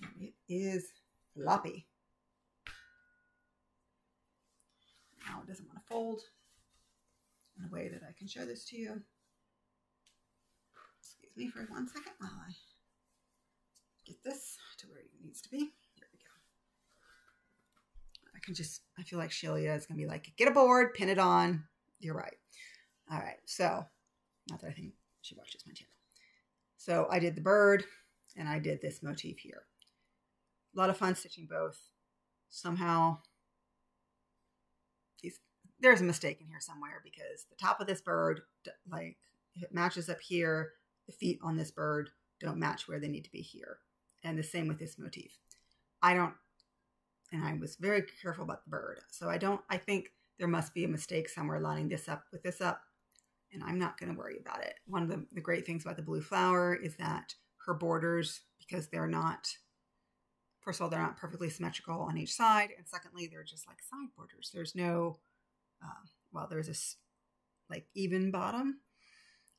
And it is floppy. Now it doesn't want to fold. in a way that I can show this to you. Excuse me for 1 second while I get this to where it needs to be. Here we go. I feel like Shelia is going to be like, get a board, pin it on. You're right. All right. So, not that I think she watches my channel. So I did the bird and I did this motif here. A lot of fun stitching both. Somehow, there's a mistake in here somewhere because the top of this bird, like if it matches up here, the feet on this bird don't match where they need to be here. And the same with this motif. And I was very careful about the bird. So I think there must be a mistake somewhere lining this up with this up. And I'm not going to worry about it. One of the great things about the blue flower is that her borders, because they're not, first of all, they're not perfectly symmetrical on each side. And secondly, they're just like side borders. There's no, there's a like even bottom.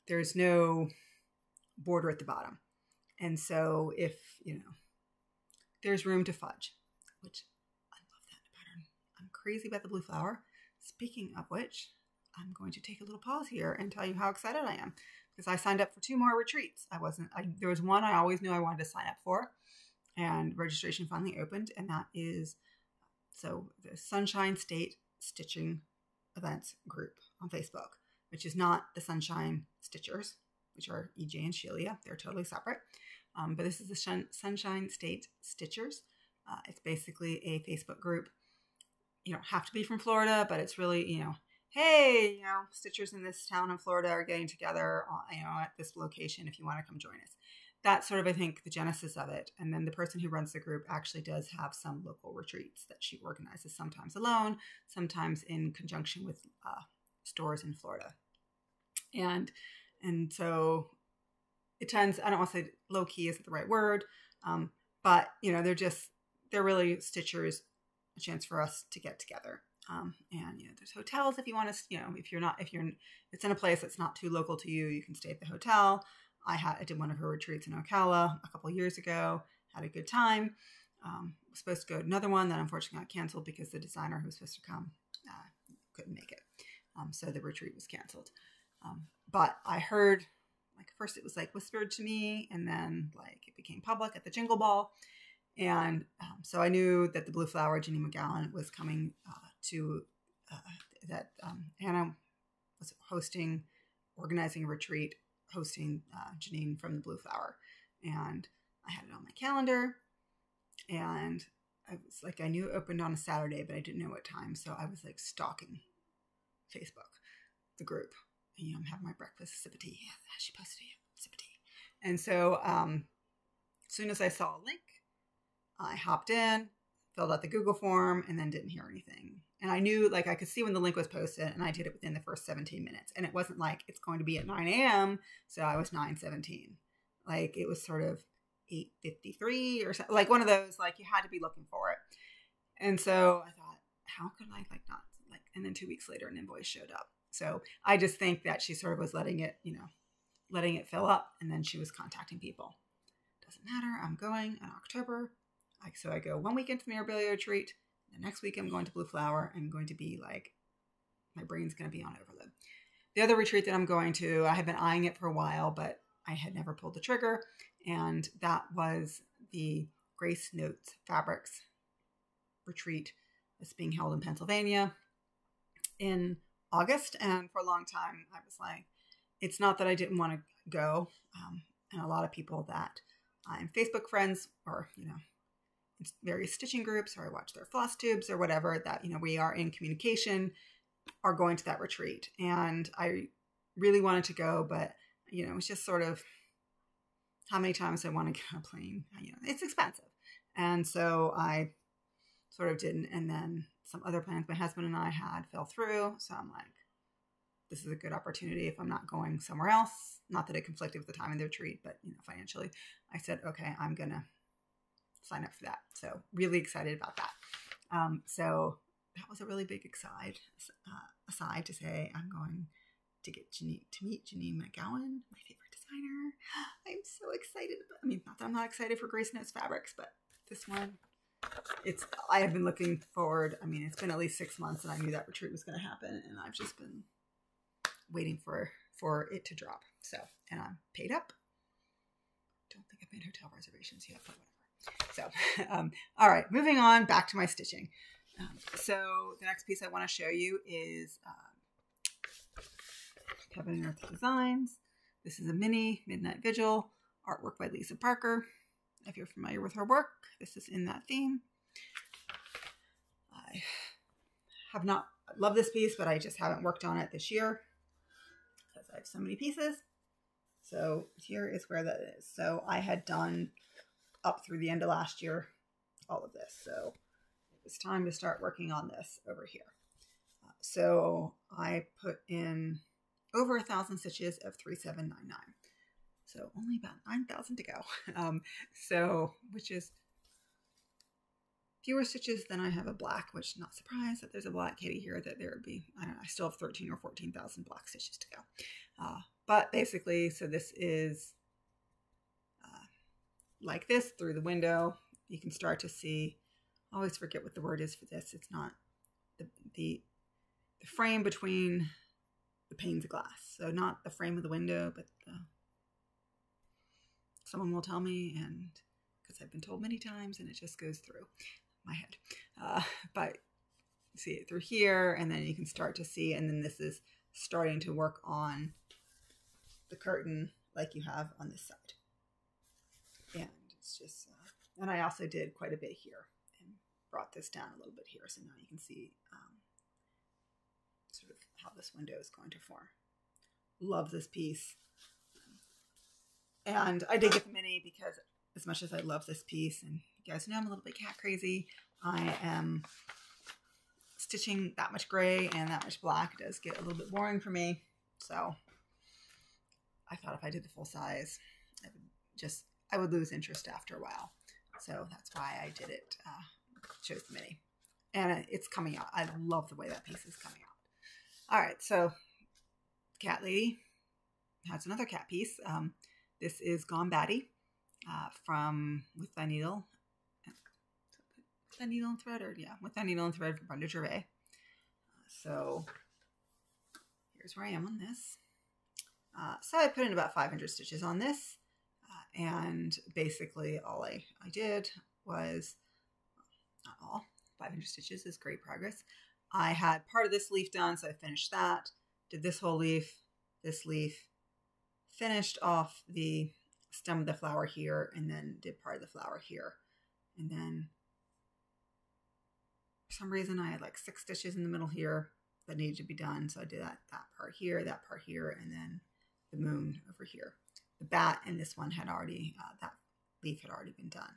There's no border at the bottom. And so if, there's room to fudge, which I love that pattern. I'm crazy about the blue flower. Speaking of which, I'm going to take a little pause here and tell you how excited I am because I signed up for 2 more retreats. There was one I always knew I wanted to sign up for, and registration finally opened, and that is, so the Sunshine State Stitching Events group on Facebook, which is not the Sunshine Stitchers, which are EJ and Shelia. They're totally separate. But this is the Sunshine State Stitchers. It's basically a Facebook group. You don't have to be from Florida, but it's really, hey, stitchers in this town in Florida are getting together, at this location if you want to come join us. That's sort of, I think, the genesis of it. And then the person who runs the group actually does have some local retreats that she organizes, sometimes alone, sometimes in conjunction with stores in Florida. And so it tends, I don't want to say low key isn't the right word, but, they're really stitchers, a chance for us to get together. And there's hotels if you want to, if it's in a place that's not too local to you, you can stay at the hotel. I did one of her retreats in Ocala a couple of years ago, had a good time. Was supposed to go to another one that unfortunately got canceled because the designer who was supposed to come couldn't make it. So the retreat was canceled. But I heard, first it was whispered to me, and then it became public at the Jingle Ball. And so I knew that the Blue Flower, Ginny McGowan, was coming that Anna was organizing a retreat, hosting Janine from the Blue Flower. And I had it on my calendar. And I was I knew it opened on a Saturday, but I didn't know what time. So I was stalking Facebook, the group. And, I'm having my breakfast, sip of tea. Yeah, she posted it, sip of tea. And so as soon as I saw a link, I hopped in, filled out the Google form, and then didn't hear anything. And I knew, I could see when the link was posted, and I did it within the first 17 minutes. And it wasn't it's going to be at 9 a.m., so I was 9:17. It was sort of 8:53 or something. One of those, you had to be looking for it. And so I thought, how could I, not, and then 2 weeks later, an invoice showed up. So I just think that she sort of was letting it fill up, and then she was contacting people. Doesn't matter, I'm going in October. So I go 1 week into the Mirabilia retreat. The next week I'm going to Blue Flower. I'm going to be my brain's going to be on overload. The other retreat that I'm going to, I have been eyeing it for a while, but I had never pulled the trigger. And that was the Grace Notes Fabrics retreat that's being held in Pennsylvania in August. And for a long time, I was it's not that I didn't want to go. And a lot of people that I'm Facebook friends or, various stitching groups, or I watch their Flosstubes or whatever that, we are in communication, are going to that retreat. And I really wanted to go, but, it's just sort of how many times I want to get on a plane, it's expensive. And so I sort of didn't. And then some other plans my husband and I had fell through. So I'm this is a good opportunity if I'm not going somewhere else. Not that it conflicted with the time of the retreat, but, financially, I said, okay, I'm going to sign up for that. So really excited about that. So that was a really big aside to say I'm going to meet Janine McGowan, my favorite designer. I'm so excited. Not that I'm not excited for Grace Notes Fabrics, but this one, I have been looking forward. It's been at least 6 months, and I knew that retreat was going to happen, and I've just been waiting for it to drop. So, and I'm paid up. Don't think I've made hotel reservations yet, but whatever. So, all right, moving on back to my stitching. So the next piece I want to show you is Heaven and Earth Designs. This is a mini Midnight Vigil artwork by Lisa Parker. If you're familiar with her work, this is in that theme. I have not loved this piece, but I just haven't worked on it this year because I have so many pieces. So here is where that is. So I had done up through the end of last year all of this. So it was time to start working on this over here. So I put in over 1,000 stitches of 3,799. So only about 9,000 to go. So, which is fewer stitches than I have a black, which not surprised that there's a black kitty here, that there would be, I don't know, I still have 13 or 14,000 black stitches to go. But basically, so this is like this through the window. You can start to see, I always forget what the word is for this. It's not the frame between the panes of glass. So not the frame of the window, but someone will tell me, and because I've been told many times and it just goes through my head. But see it through here, and then you can start to see, and then this is starting to work on the curtain like you have on this side. And it's just, and I also did quite a bit here and brought this down a little bit here. So now you can see sort of how this window is going to form. Love this piece. And I did get the mini because as much as I love this piece, and you guys know I'm a little bit cat crazy, I am stitching that much gray and that much black. It does get a little bit boring for me. So I thought if I did the full size, I would lose interest after a while. So that's why I did it, chose the mini. And it's coming out. I love the way that piece is coming out. All right, so Cat Lady has another cat piece. This is Gone Batty from With Thy Needle. With Thy Needle and Thread, or yeah, With Thy Needle and Thread from Brenda Gervais. So here's where I am on this. So I put in about 500 stitches on this. And basically all I did was, not all, 500 stitches is great progress. I had part of this leaf done, so I finished that. Did this whole leaf, this leaf, finished off the stem of the flower here, and then did part of the flower here. And then for some reason I had like 6 stitches in the middle here that needed to be done. So I did that part here, and then the moon over here. The bat and this one had already, that leaf had already been done,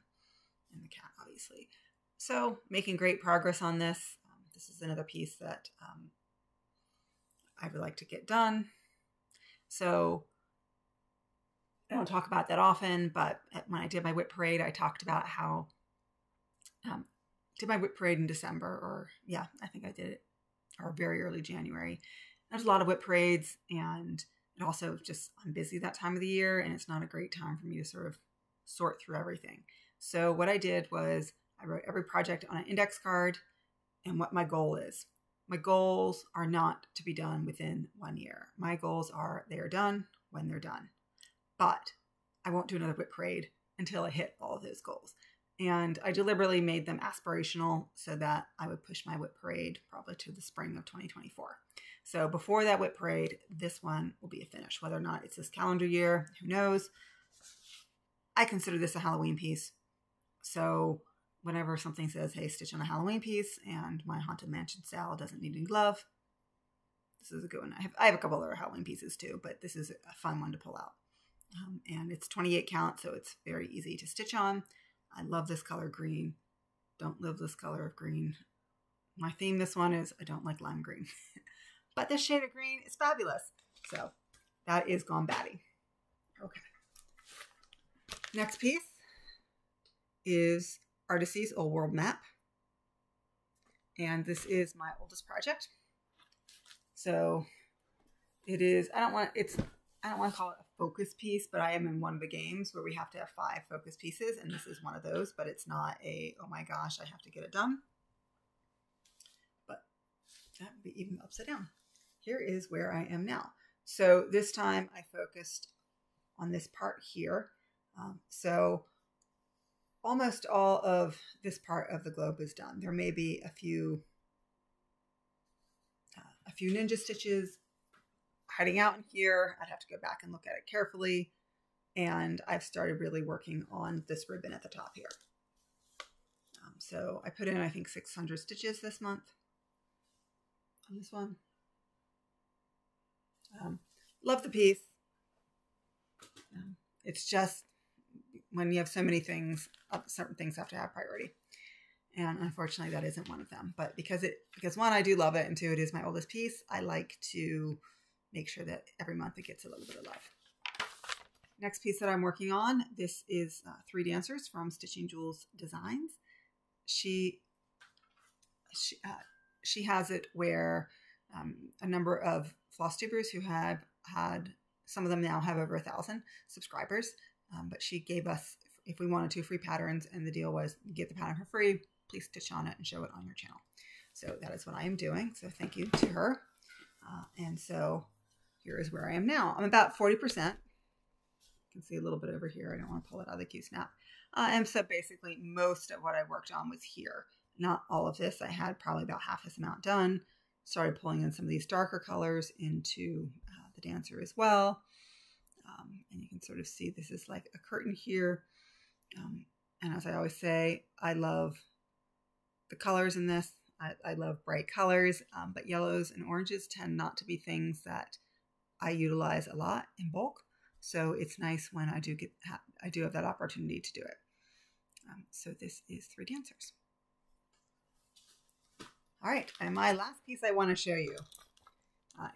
and the cat obviously. So making great progress on this. This is another piece that I would like to get done. So I don't talk about that often, but when I did my whip parade, I talked about how did my whip parade in December, or yeah, I think I did it, or very early January. There's a lot of whip parades, and it also just, I'm busy that time of the year, and it's not a great time for me to sort of sort through everything. So what I did was I wrote every project on an index card and what my goal is. My goals are not to be done within 1 year. My goals are they are done when they're done. But I won't do another whip parade until I hit all of those goals. And I deliberately made them aspirational so that I would push my whip parade probably to the spring of 2024. So before that whip parade, this one will be a finish. Whether or not it's this calendar year, who knows? I consider this a Halloween piece. So whenever something says, hey, stitch on a Halloween piece, and my Haunted Mansion style doesn't need any glove, this is a good one. I have a couple other Halloween pieces too, but this is a fun one to pull out. And it's 28 count, so it's very easy to stitch on. I love this color green. Don't love this color of green. My theme this one is I don't like lime green. But this shade of green is fabulous. So that is Gone Batty. Okay. Next piece is Artisy's Old World Map. And this is my oldest project. So it is, I don't want to call it a focus piece, but I am in one of the games where we have to have 5 focus pieces, and this is one of those, but it's not a, oh my gosh, I have to get it done. But that would be even upside down. here is where I am now. So this time I focused on this part here. So almost all of this part of the globe is done. There may be a few ninja stitches hiding out in here. I'd have to go back and look at it carefully. And I've started really working on this ribbon at the top here. So I put in, I think, 600 stitches this month on this one. Love the piece. It's just when you have so many things, certain things have to have priority. And unfortunately, that isn't one of them. But because one, I do love it, and two, it is my oldest piece, I like to make sure that every month it gets a little bit of love. Next piece that I'm working on, this is 3 dancers from Stitching Jewels Designs. She has it where a number of Flosstubers who have had, some of them now have over 1,000 subscribers, but she gave us, if we wanted to, free patterns, and the deal was get the pattern for free, please stitch on it and show it on your channel. So that is what I am doing. So thank you to her. And so here is where I am now. I'm about 40%. You can see a little bit over here. I don't want to pull it out of the Q-snap. And so basically most of what I worked on was here. Not all of this. I had probably about half this amount done. Started pulling in some of these darker colors into the dancer as well. And you can sort of see this is like a curtain here. And as I always say, I love the colors in this. I love bright colors, but yellows and oranges tend not to be things that I utilize a lot in bulk. So it's nice when I do have that opportunity to do it. So this is 3 dancers. All right, and my last piece I want to show you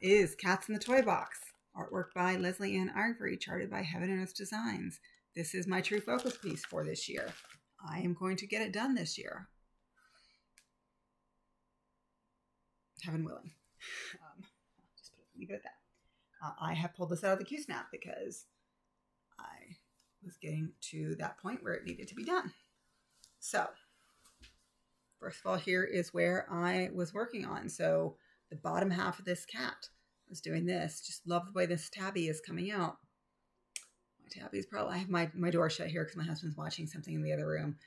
is Cats in the Toy Box. Artwork by Leslie Ann Ivory, charted by Heaven and Earth Designs. This is my true focus piece for this year. I am going to get it done this year. Heaven willing. Just leave it at that. I have pulled this out of the Q-snap because I was getting to that point where it needed to be done. So, first of all, here is where I was working on. So, the bottom half of this cat was doing this. Just love the way this tabby is coming out. My tabby is probably, I have my door shut here because my husband's watching something in the other room,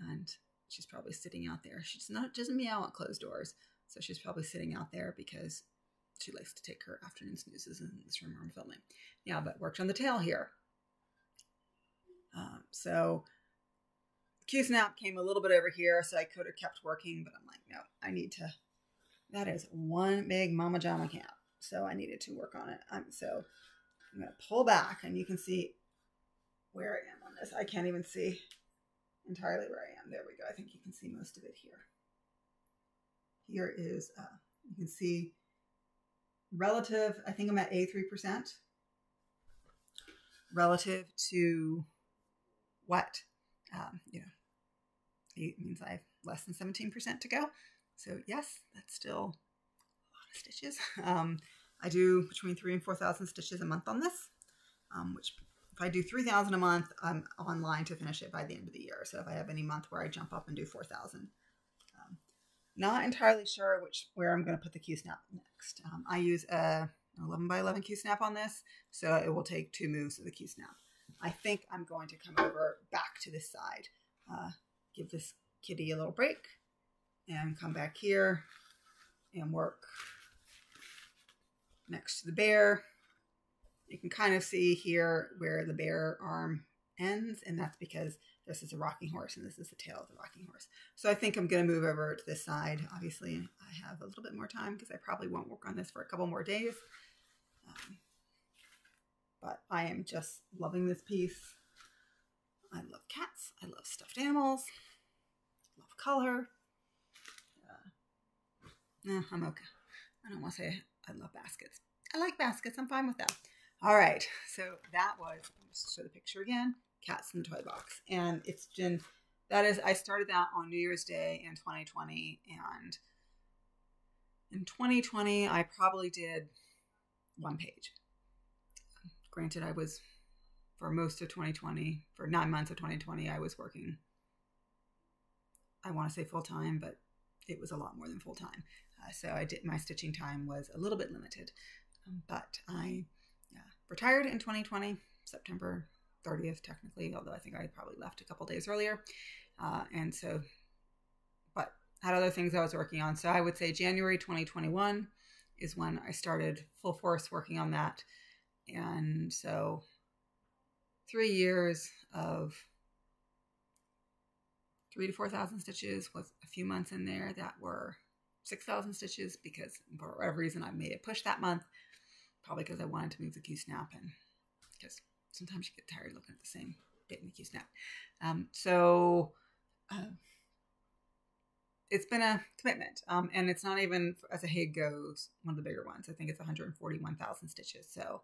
and she's probably sitting out there. She doesn't meow at closed doors, so she's probably sitting out there because she likes to take her afternoon snoozes in this room where I'm filming. Yeah, but worked on the tail here. So Q-snap came a little bit over here, so I could have kept working, but I'm like, no, I need to. That is one big mama jama cat, so I needed to work on it. So I'm going to pull back, and you can see where I am on this. I can't even see entirely where I am. There we go. I think you can see most of it here. Here is, you can see relative, I think I'm at 83%, relative to what, it means I have less than 17% to go. So yes, that's still a lot of stitches. I do between 3,000 and 4,000 stitches a month on this, which if I do 3,000 a month, I'm online to finish it by the end of the year. So if I have any month where I jump up and do 4,000, not entirely sure where I'm going to put the Q-snap next. I use a 11 by 11 Q-snap on this, so it will take 2 moves of the Q-snap. I think I'm going to come over back to this side, give this kitty a little break, and come back here and work next to the bear. You can kind of see here where the bear arm ends, and that's because this is a rocking horse and this is the tail of the rocking horse. So I think I'm going to move over to this side. Obviously, I have a little bit more time because I probably won't work on this for a couple more days. But I am just loving this piece. I love cats. I love stuffed animals. I love color. No, I'm okay. I don't want to say I love baskets. I like baskets. I'm fine with that. All right. So that was, let me just show the picture again. Cats in the Toy Box. And it's been, I started that on New Year's Day in 2020. And in 2020, I probably did 1 page. Granted, I was, for most of 2020, for 9 months of 2020, I was working, I want to say full time, but it was a lot more than full time. So my stitching time was a little bit limited, but I retired in 2020, September 30th, technically, although I think I probably left a couple days earlier. And so, but had other things I was working on. So I would say January 2021 is when I started full force working on that. And so 3 years of 3,000 to 4,000 stitches with a few months in there that were 6,000 stitches because for whatever reason I made it push that month, probably because I wanted to move the Q-snap and because sometimes you get tired looking at the same bit in the Q-snap. It's been a commitment, and it's not even, as a Hague goes, one of the bigger ones. I think it's 141,000 stitches. So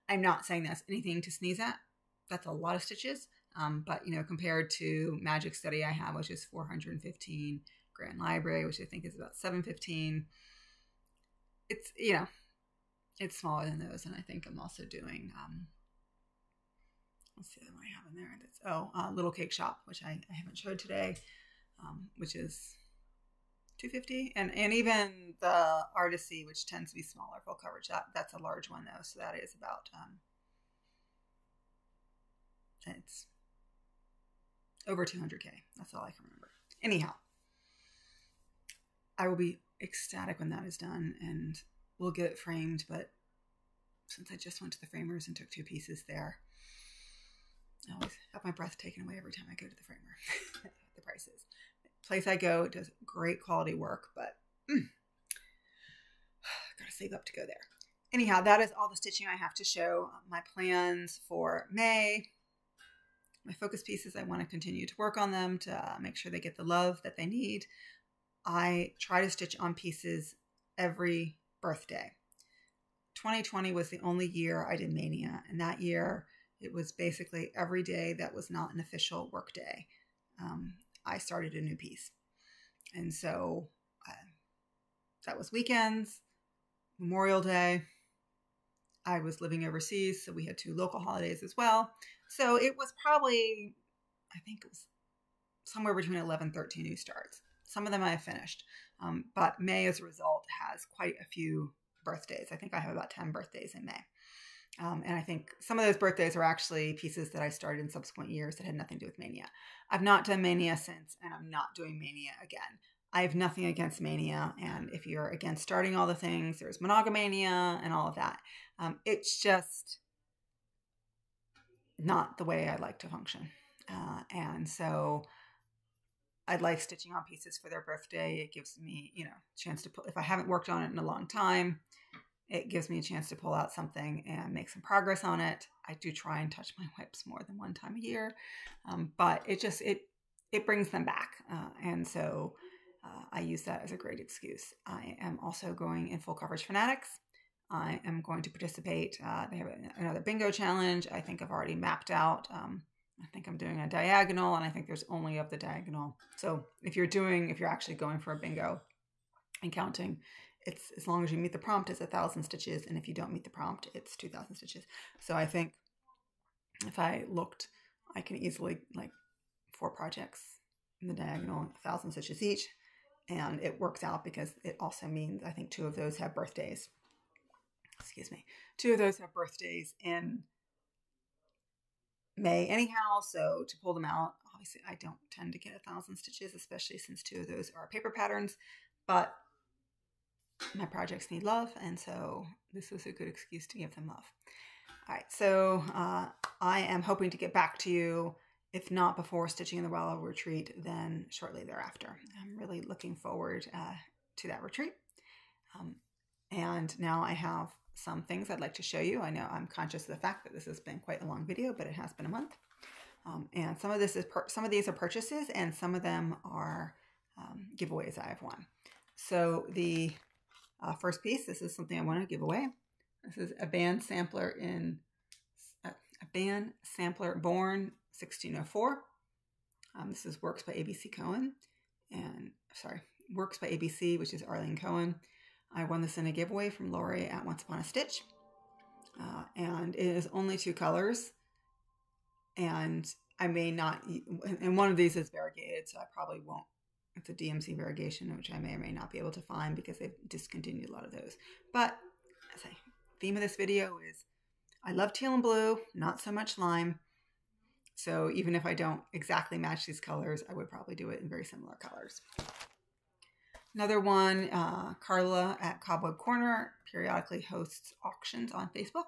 I'm not saying that's anything to sneeze at. That's a lot of stitches. But, you know, compared to Magic Study I have, which is 415, Grand Library, which I think is about 715, it's, you know, it's smaller than those. And I think I'm also doing, let's see what I have in there. That's, Little Cake Shop, which I haven't showed today, which is 250. And even the Artisy, which tends to be smaller full coverage, that's a large one though. So that is about, it's over 200K. That's all I can remember. Anyhow, I will be ecstatic when that is done and we'll get it framed. But since I just went to the framers and took 2 pieces there, I always have my breath taken away every time I go to the framer. The prices. The place I go does great quality work, but gotta save up to go there. Anyhow, that is all the stitching I have to show. My plans for May. My focus pieces, I want to continue to work on them to make sure they get the love that they need. I try to stitch on pieces every birthday. 2020 was the only year I did Mania, and that year it was basically every day that was not an official work day. I started a new piece. And so that was weekends, Memorial Day. I was living overseas, so we had 2 local holidays as well. So it was probably, I think it was somewhere between 11 and 13 new starts. Some of them I have finished. But May, as a result, has quite a few birthdays. I think I have about 10 birthdays in May. And I think some of those birthdays are actually pieces that I started in subsequent years that had nothing to do with Mania. I've not done Mania since, and I'm not doing Mania again. I have nothing against Mania, and if you're against starting all the things, there's Monogamania and all of that. It's just not the way I like to function. And so I like stitching on pieces for their birthday. It gives me, you know, a chance to if I haven't worked on it in a long time, it gives me a chance to pull out something and make some progress on it. I do try and touch my whips more than one time a year, but it brings them back. And so I use that as a great excuse. I am also going in Full Coverage Fanatics. I am going to participate. They have another bingo challenge. I think I've already mapped out. I think I'm doing a diagonal, and I think there's only of the diagonal. So if you're actually going for a bingo and counting, it's as long as you meet the prompt, it's 1,000 stitches. And if you don't meet the prompt, it's 2,000 stitches. So I think if I looked, I can easily, like, 4 projects in the diagonal, 1,000 stitches each. And it works out because it also means I think 2 of those have birthdays. Excuse me. 2 of those have birthdays in May anyhow. So to pull them out, obviously I don't tend to get 1,000 stitches, especially since 2 of those are paper patterns, but my projects need love. And so this was a good excuse to give them love. All right. So I am hoping to get back to you, if not before Stitching in the Wallow retreat, then shortly thereafter. I'm really looking forward to that retreat. And now I have some things I'd like to show you. I know I'm conscious of the fact that this has been quite a long video, but it has been a month. And some of these are purchases, and some of them are giveaways I have won. So the first piece, this is something I want to give away. This is a band sampler Born 1604. This is Works by ABC Cohen, and Works by ABC, which is Arlene Cohen. I won this in a giveaway from Lori at Once Upon a Stitch, and it is only 2 colors. And I may not, and one of these is variegated, so I probably won't It's a DMC variegation, which I may or may not be able to find because they've discontinued a lot of those. But as I theme of this video is I love teal and blue, not so much lime. So even if I don't exactly match these colors, I would probably do it in very similar colors. Another one, Carla at Cobweb Corner periodically hosts auctions on Facebook.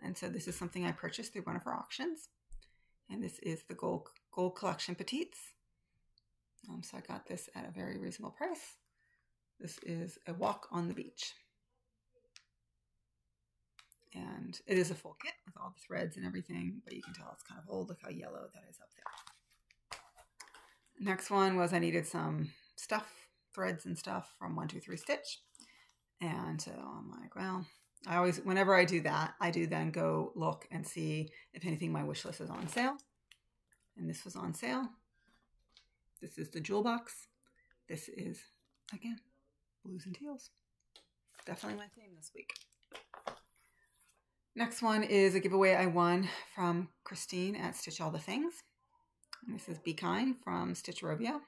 And so this is something I purchased through one of her auctions. And this is the Gold Collection Petites. So I got this at a very reasonable price. This is a walk on the beach. And it is a full kit with all the threads and everything, but you can tell it's kind of old. Look how yellow that is up there. Next one was I needed some stuff, threads and stuff from 123 Stitch. And so I'm like, well, I always, whenever I do that, I do then go look and see if anything my wish list is on sale. And this was on sale. This is the jewel box. This is, again, blues and teals. Definitely my theme this week. Next one is a giveaway I won from Christine at Stitch All the Things. And this is Be Kind from Stitcherovia.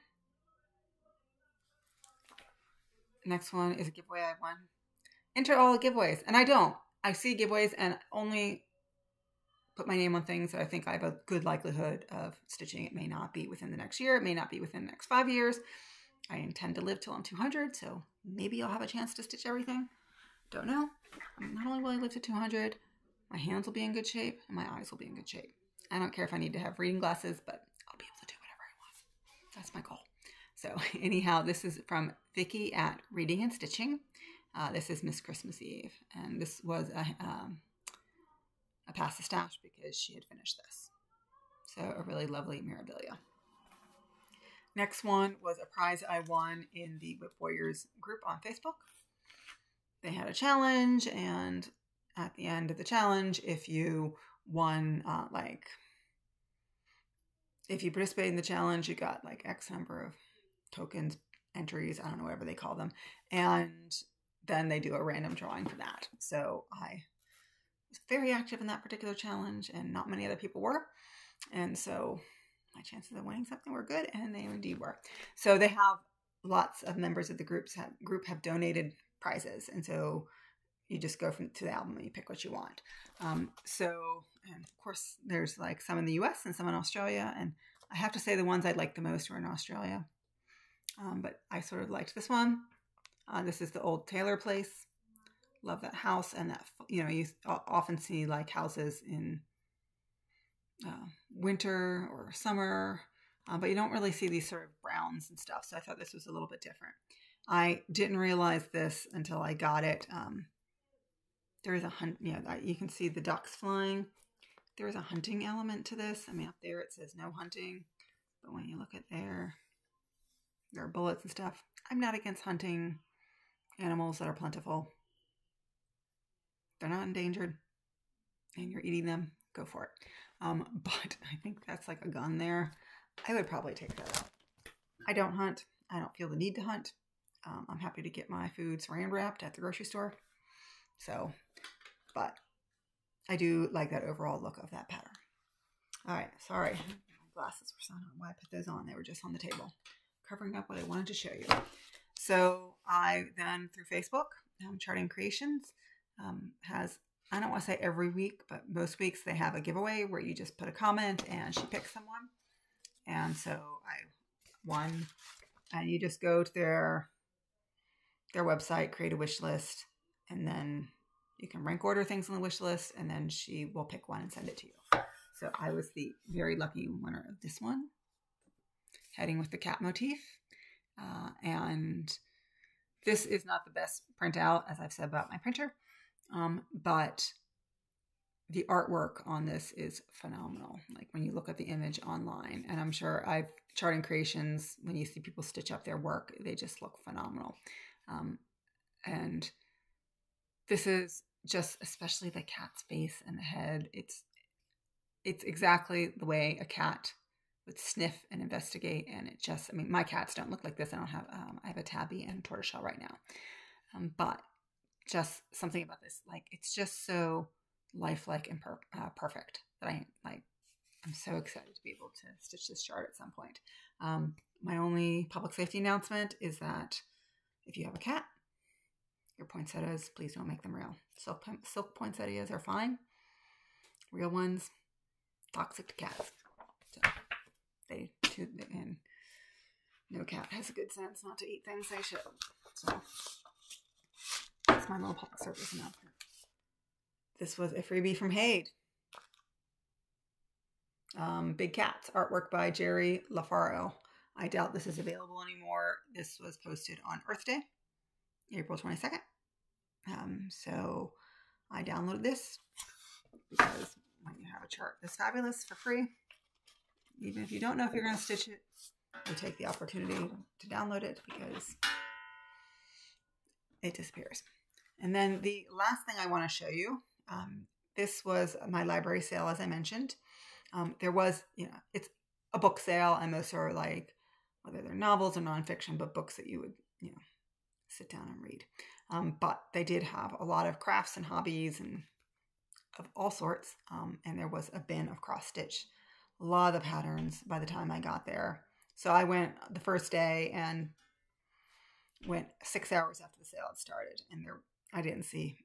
Next one is a giveaway I won. Enter all the giveaways. And I don't. I see giveaways and only put my name on things that I think I have a good likelihood of stitching. It may not be within the next year. It may not be within the next 5 years. I intend to live till I'm 200, so maybe I'll have a chance to stitch everything. Don't know. Not only will I live to 200, my hands will be in good shape and my eyes will be in good shape. I don't care if I need to have reading glasses, but I'll be able to do whatever I want. That's my goal. So anyhow, this is from Vicky at Reading and Stitching. This is Miss Christmas Eve, and this was a pass the stash because she had finished this. So a really lovely Mirabilia. Next one was a prize I won in the Whip Warriors group on Facebook. They had a challenge, and at the end of the challenge, if you won, if you participated in the challenge, you got like X number of tokens, entries, I don't know, whatever they call them. And then they do a random drawing for that. So I was very active in that particular challenge, and not many other people were. And so my chances of winning something were good, and they indeed were. So they have lots of members of the group have donated prizes. And so you just go to the album and you pick what you want. And of course, there's like some in the US and some in Australia. And I have to say the ones I liked the most were in Australia. But I sort of liked this one. This is the old Taylor place. Love that house. And that, you often see like houses in winter or summer, but you don't really see these sort of browns and stuff. So I thought this was a little bit different. I didn't realize this until I got it. There is a hunt, you can see the ducks flying. There is a hunting element to this. I mean, up there it says no hunting, but when you look at there are bullets and stuff. I'm not against hunting animals that are plentiful. They're not endangered and you're eating them, go for it. But I think that's like a gun there. I would probably take that out. I don't hunt. I don't feel the need to hunt. I'm happy to get my food saran wrapped at the grocery store. So, but I do like that overall look of that pattern. All right, sorry. My glasses were so on. Why I put those on? They were just on the table, covering up what I wanted to show you. So I then, through Facebook, Charting Creations has, I don't want to say every week, but most weeks they have a giveaway where you just put a comment and she picks someone. And so I won, and you just go to their website, create a wish list, and then you can rank order things on the wish list, and then she will pick one and send it to you. So I was the very lucky winner of this one, heading with the cat motif. And this is not the best printout, as I've said about my printer, but the artwork on this is phenomenal. Like when you look at the image online, and I'm sure Charting Creations, when you see people stitch up their work, they just look phenomenal. And this is just, especially the cat's face and the head. It's exactly the way a cat would sniff and investigate. And it just, I mean, my cats don't look like this. I don't have, I have a tabby and a tortoiseshell right now. But just something about this, like, it's just so lifelike and perfect that I'm so excited to be able to stitch this chart at some point. My only public safety announcement is that if you have a cat, your poinsettias, please don't make them real. Silk poinsettias are fine. Real ones, toxic to cats. So and no cat has a good sense not to eat things they should. So that's my little public service announcement. This was a freebie from Haid. Big Cats, artwork by Jerry LaFaro. I doubt this is available anymore. This was posted on Earth Day, April 22nd. So I downloaded this because when you have a chart this fabulous for free, even if you don't know if you're going to stitch it, you take the opportunity to download it because it disappears. And then the last thing I want to show you, this was my library sale, as I mentioned. There was, it's a book sale, and most are like, whether they're novels or nonfiction, but books that you would, sit down and read. But they did have a lot of crafts and hobbies and of all sorts. And there was a bin of cross stitch, a lot of the patterns by the time I got there. So I went the first day and went 6 hours after the sale had started, and I didn't see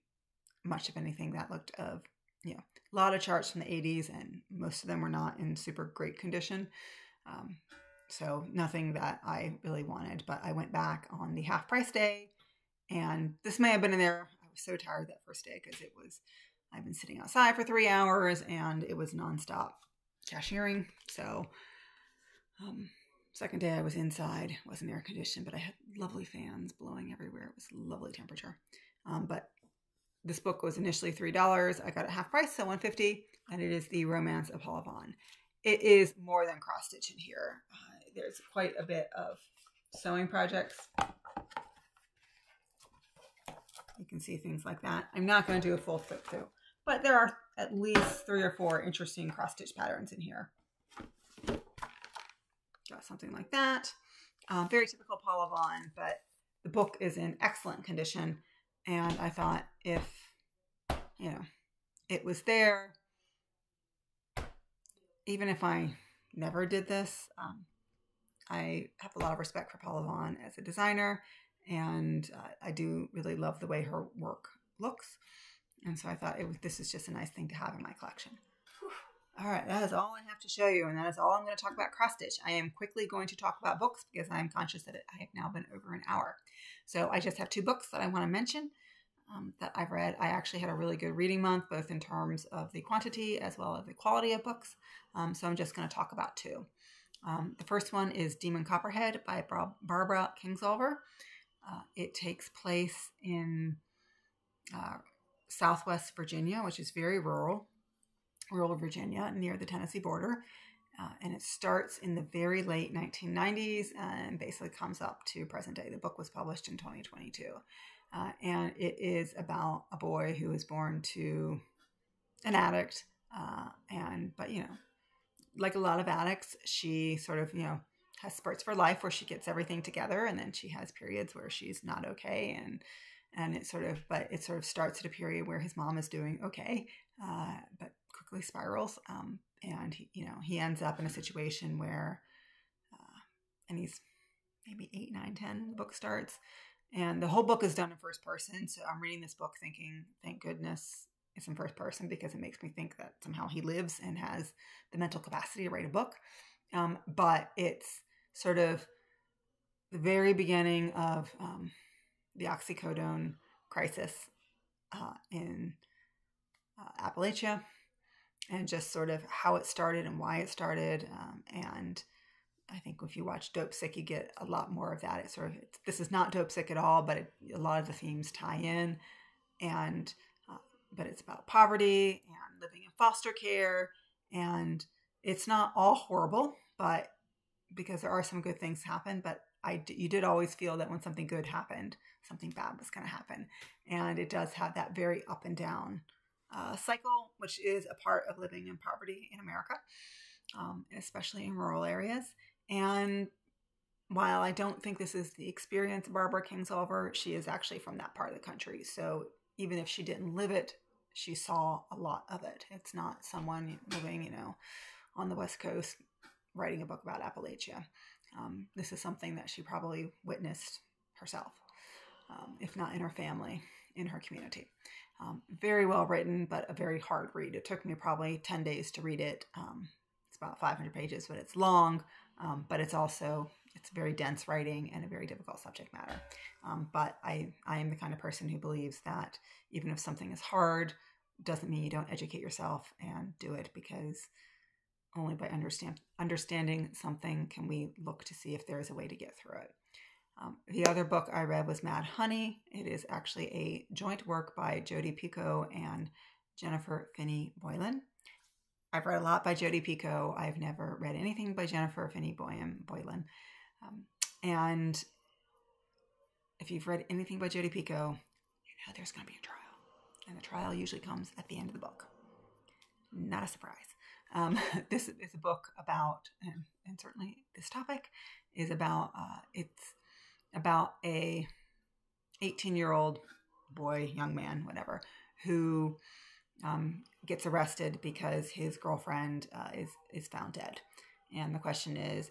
much of anything that looked of, a lot of charts from the 80s, and most of them were not in super great condition. So nothing that I really wanted, but I went back on the half price day, and this may have been in there. I was so tired that first day because I've been sitting outside for 3 hours and it was nonstop cashiering. So, second day I was inside, wasn't air conditioned, but I had lovely fans blowing everywhere. It was lovely temperature. But this book was initially $3. I got it half price, so $1.50, and it is The Romance of Paula Vaughn. It is more than cross stitch in here. There's quite a bit of sewing projects. You can see things like that. I'm not going to do a full flip through, but there are at least 3 or 4 interesting cross stitch patterns in here. Got something like that. Very typical Paula Vaughn, but the book is in excellent condition. And I thought if, it was there, even if I never did this, I have a lot of respect for Paula Vaughn as a designer, and I do really love the way her work looks. And so I thought this is just a nice thing to have in my collection. Whew. All right, that is all I have to show you, and that is all I'm going to talk about cross stitch. I am quickly going to talk about books because I'm conscious that I have now been over an hour. So I just have 2 books that I want to mention that I've read. I actually had a really good reading month, both in terms of the quantity as well as the quality of books. So I'm just going to talk about 2. The first one is Demon Copperhead by Barbara Kingsolver. It takes place in Southwest Virginia, which is very rural Virginia near the Tennessee border. And it starts in the very late 1990s and basically comes up to present day. The book was published in 2022. And it is about a boy who is born to an addict. But like a lot of addicts, she sort of, has spurts for life where she gets everything together, and then she has periods where she's not okay, and it sort of starts at a period where his mom is doing okay, but quickly spirals, and he ends up in a situation where, and he's maybe 8, 9, 10 when the book starts, and the whole book is done in first person. So I'm reading this book thinking, thank goodness it's in first person, because it makes me think that somehow he lives and has the mental capacity to write a book. But it's sort of the very beginning of the oxycodone crisis in Appalachia, and just sort of how it started and why it started. And I think if you watch Dope Sick, you get a lot more of that. This is not Dope Sick at all, but a lot of the themes tie in, and but it's about poverty and living in foster care, and it's not all horrible, but because there are some good things happen, but you did always feel that when something good happened, something bad was going to happen. And it does have that very up and down cycle, which is a part of living in poverty in America, especially in rural areas. And while I don't think this is the experience of Barbara Kingsolver, she is actually from that part of the country. So even if she didn't live it, she saw a lot of it. It's not someone living, on the West Coast writing a book about Appalachia. This is something that she probably witnessed herself, if not in her family, in her community. Very well written, but a very hard read. It took me probably 10 days to read it. It's about 500 pages, but it's long, but it's very dense writing and a very difficult subject matter. But I am the kind of person who believes that even if something is hard, doesn't mean you don't educate yourself and do it, because only by understanding something can we look to see if there is a way to get through it. The other book I read was Mad Honey. It is actually a joint work by Jodi Picoult and Jennifer Finney Boylan. I've read a lot by Jodi Picoult. I've never read anything by Jennifer Finney Boylan. And if you've read anything by Jodi Picoult, you know there's going to be a trial. And the trial usually comes at the end of the book. Not a surprise. This is a book about, and certainly this topic is about, it's about a 18-year-old boy, young man, whatever, who gets arrested because his girlfriend is found dead. And the question is,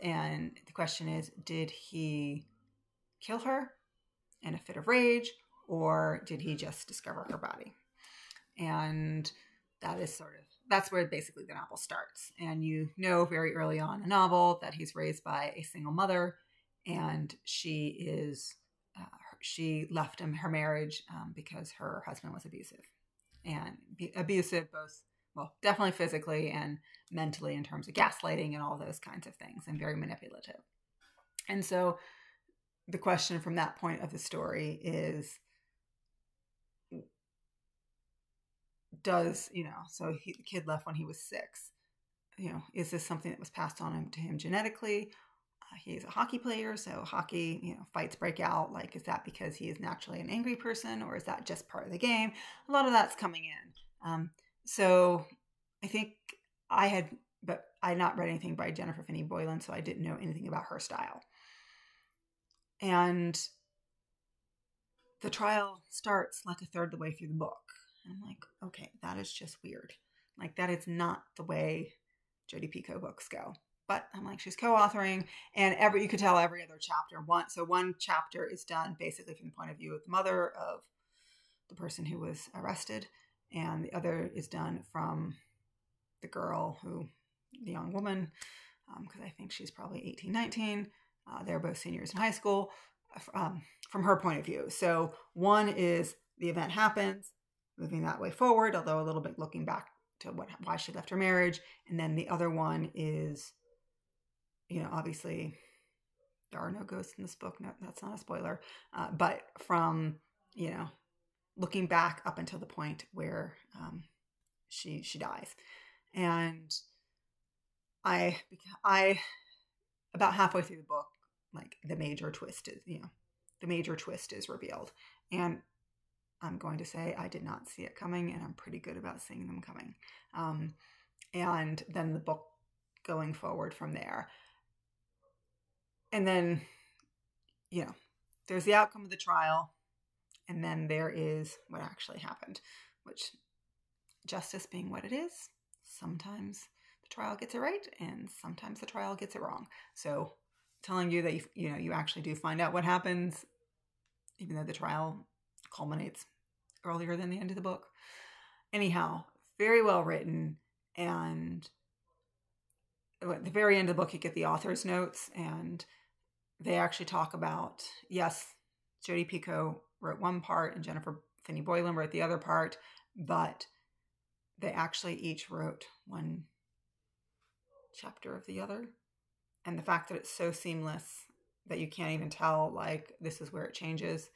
did he kill her in a fit of rage, or did he just discover her body? And that's where basically the novel starts. And you know very early on in the novel that he's raised by a single mother, and she left him her marriage because her husband was abusive. And abusive both, well, definitely physically and mentally in terms of gaslighting and all those kinds of things, and very manipulative. And so the question from that point of the story is, the kid left when he was 6. Is this something that was passed on to him genetically? He's a hockey player, so hockey, fights break out. Like, is that because he is naturally an angry person, or is that just part of the game? A lot of that's coming in. So I think I had not read anything by Jennifer Finney Boylan, so I didn't know anything about her style. And the trial starts like a third of the way through the book. And I'm like, okay, that is just weird. Like, that is not the way Jodi Picoult books go. But I'm like, she's co-authoring, and you could tell every other chapter. One chapter is done basically from the point of view of the mother of the person who was arrested, and the other is done from the girl the young woman, because I think she's probably 18, 19. They're both seniors in high school, from her point of view. So one is the event happens, moving that way forward, although a little bit looking back to why she left her marriage. And then the other one is, obviously there are no ghosts in this book. No, that's not a spoiler. But from, looking back up until the point where she dies. And I about halfway through the book, like the major twist is revealed. And I'm going to say I did not see it coming, and I'm pretty good about seeing them coming. And then the book going forward from there. And then, there's the outcome of the trial, and then there is what actually happened, which, justice being what it is, sometimes the trial gets it right, and sometimes the trial gets it wrong. So telling you that, you actually do find out what happens, even though the trial culminates earlier than the end of the book. Anyhow, very well written, and at the very end of the book, you get the author's notes, and they actually talk about, yes, Jodi Picoult wrote one part and Jennifer Finney Boylan wrote the other part, but they actually each wrote one chapter of the other. And the fact that it's so seamless that you can't even tell, like, this is where it changes,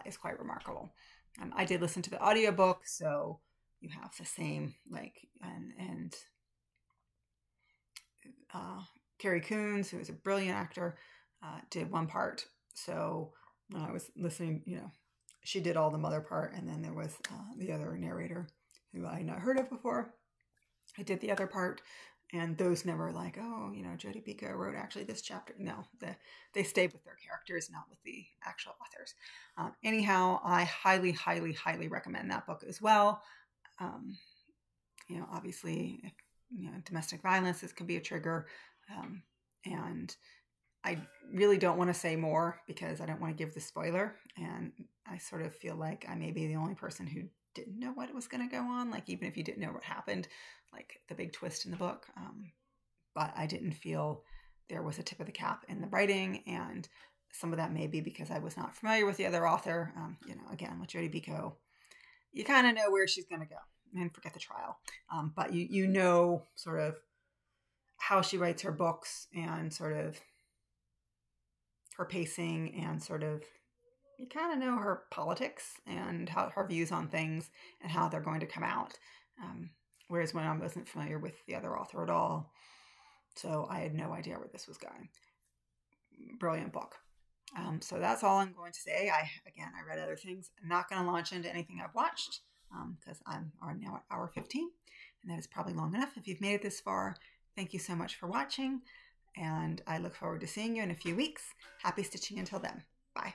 is quite remarkable. I did listen to the audiobook, so you have the same, and Carrie Coons, who is a brilliant actor, did one part. So when I was listening, she did all the mother part, and then there was the other narrator who I had not heard of before. I did the other part, and those never Jodi Picoult wrote actually this chapter. No, they stayed with their characters, not with the actual authors. Anyhow, I highly, highly, highly recommend that book as well. Obviously, if, domestic violence, this can be a trigger. And I really don't want to say more because I don't want to give the spoiler. And I sort of feel like I may be the only person who didn't know what was going to go on. Like, even if you didn't know what happened, like the big twist in the book. But I didn't feel there was a tip of the cap in the writing. And some of that may be because I was not familiar with the other author. You know, again, with Jodi Picoult, you kind of know where she's going to go, and forget the trial. But you know sort of how she writes her books and sort of her pacing, and sort of you kind of know her politics and how her views on things and how they're going to come out. Whereas when I wasn't familiar with the other author at all, so I had no idea where this was going. Brilliant book. So that's all I'm going to say. I read other things. I'm not going to launch into anything I've watched because I'm now at hour 15, and that is probably long enough. If you've made it this far, thank you so much for watching, and I look forward to seeing you in a few weeks. Happy stitching until then. Bye.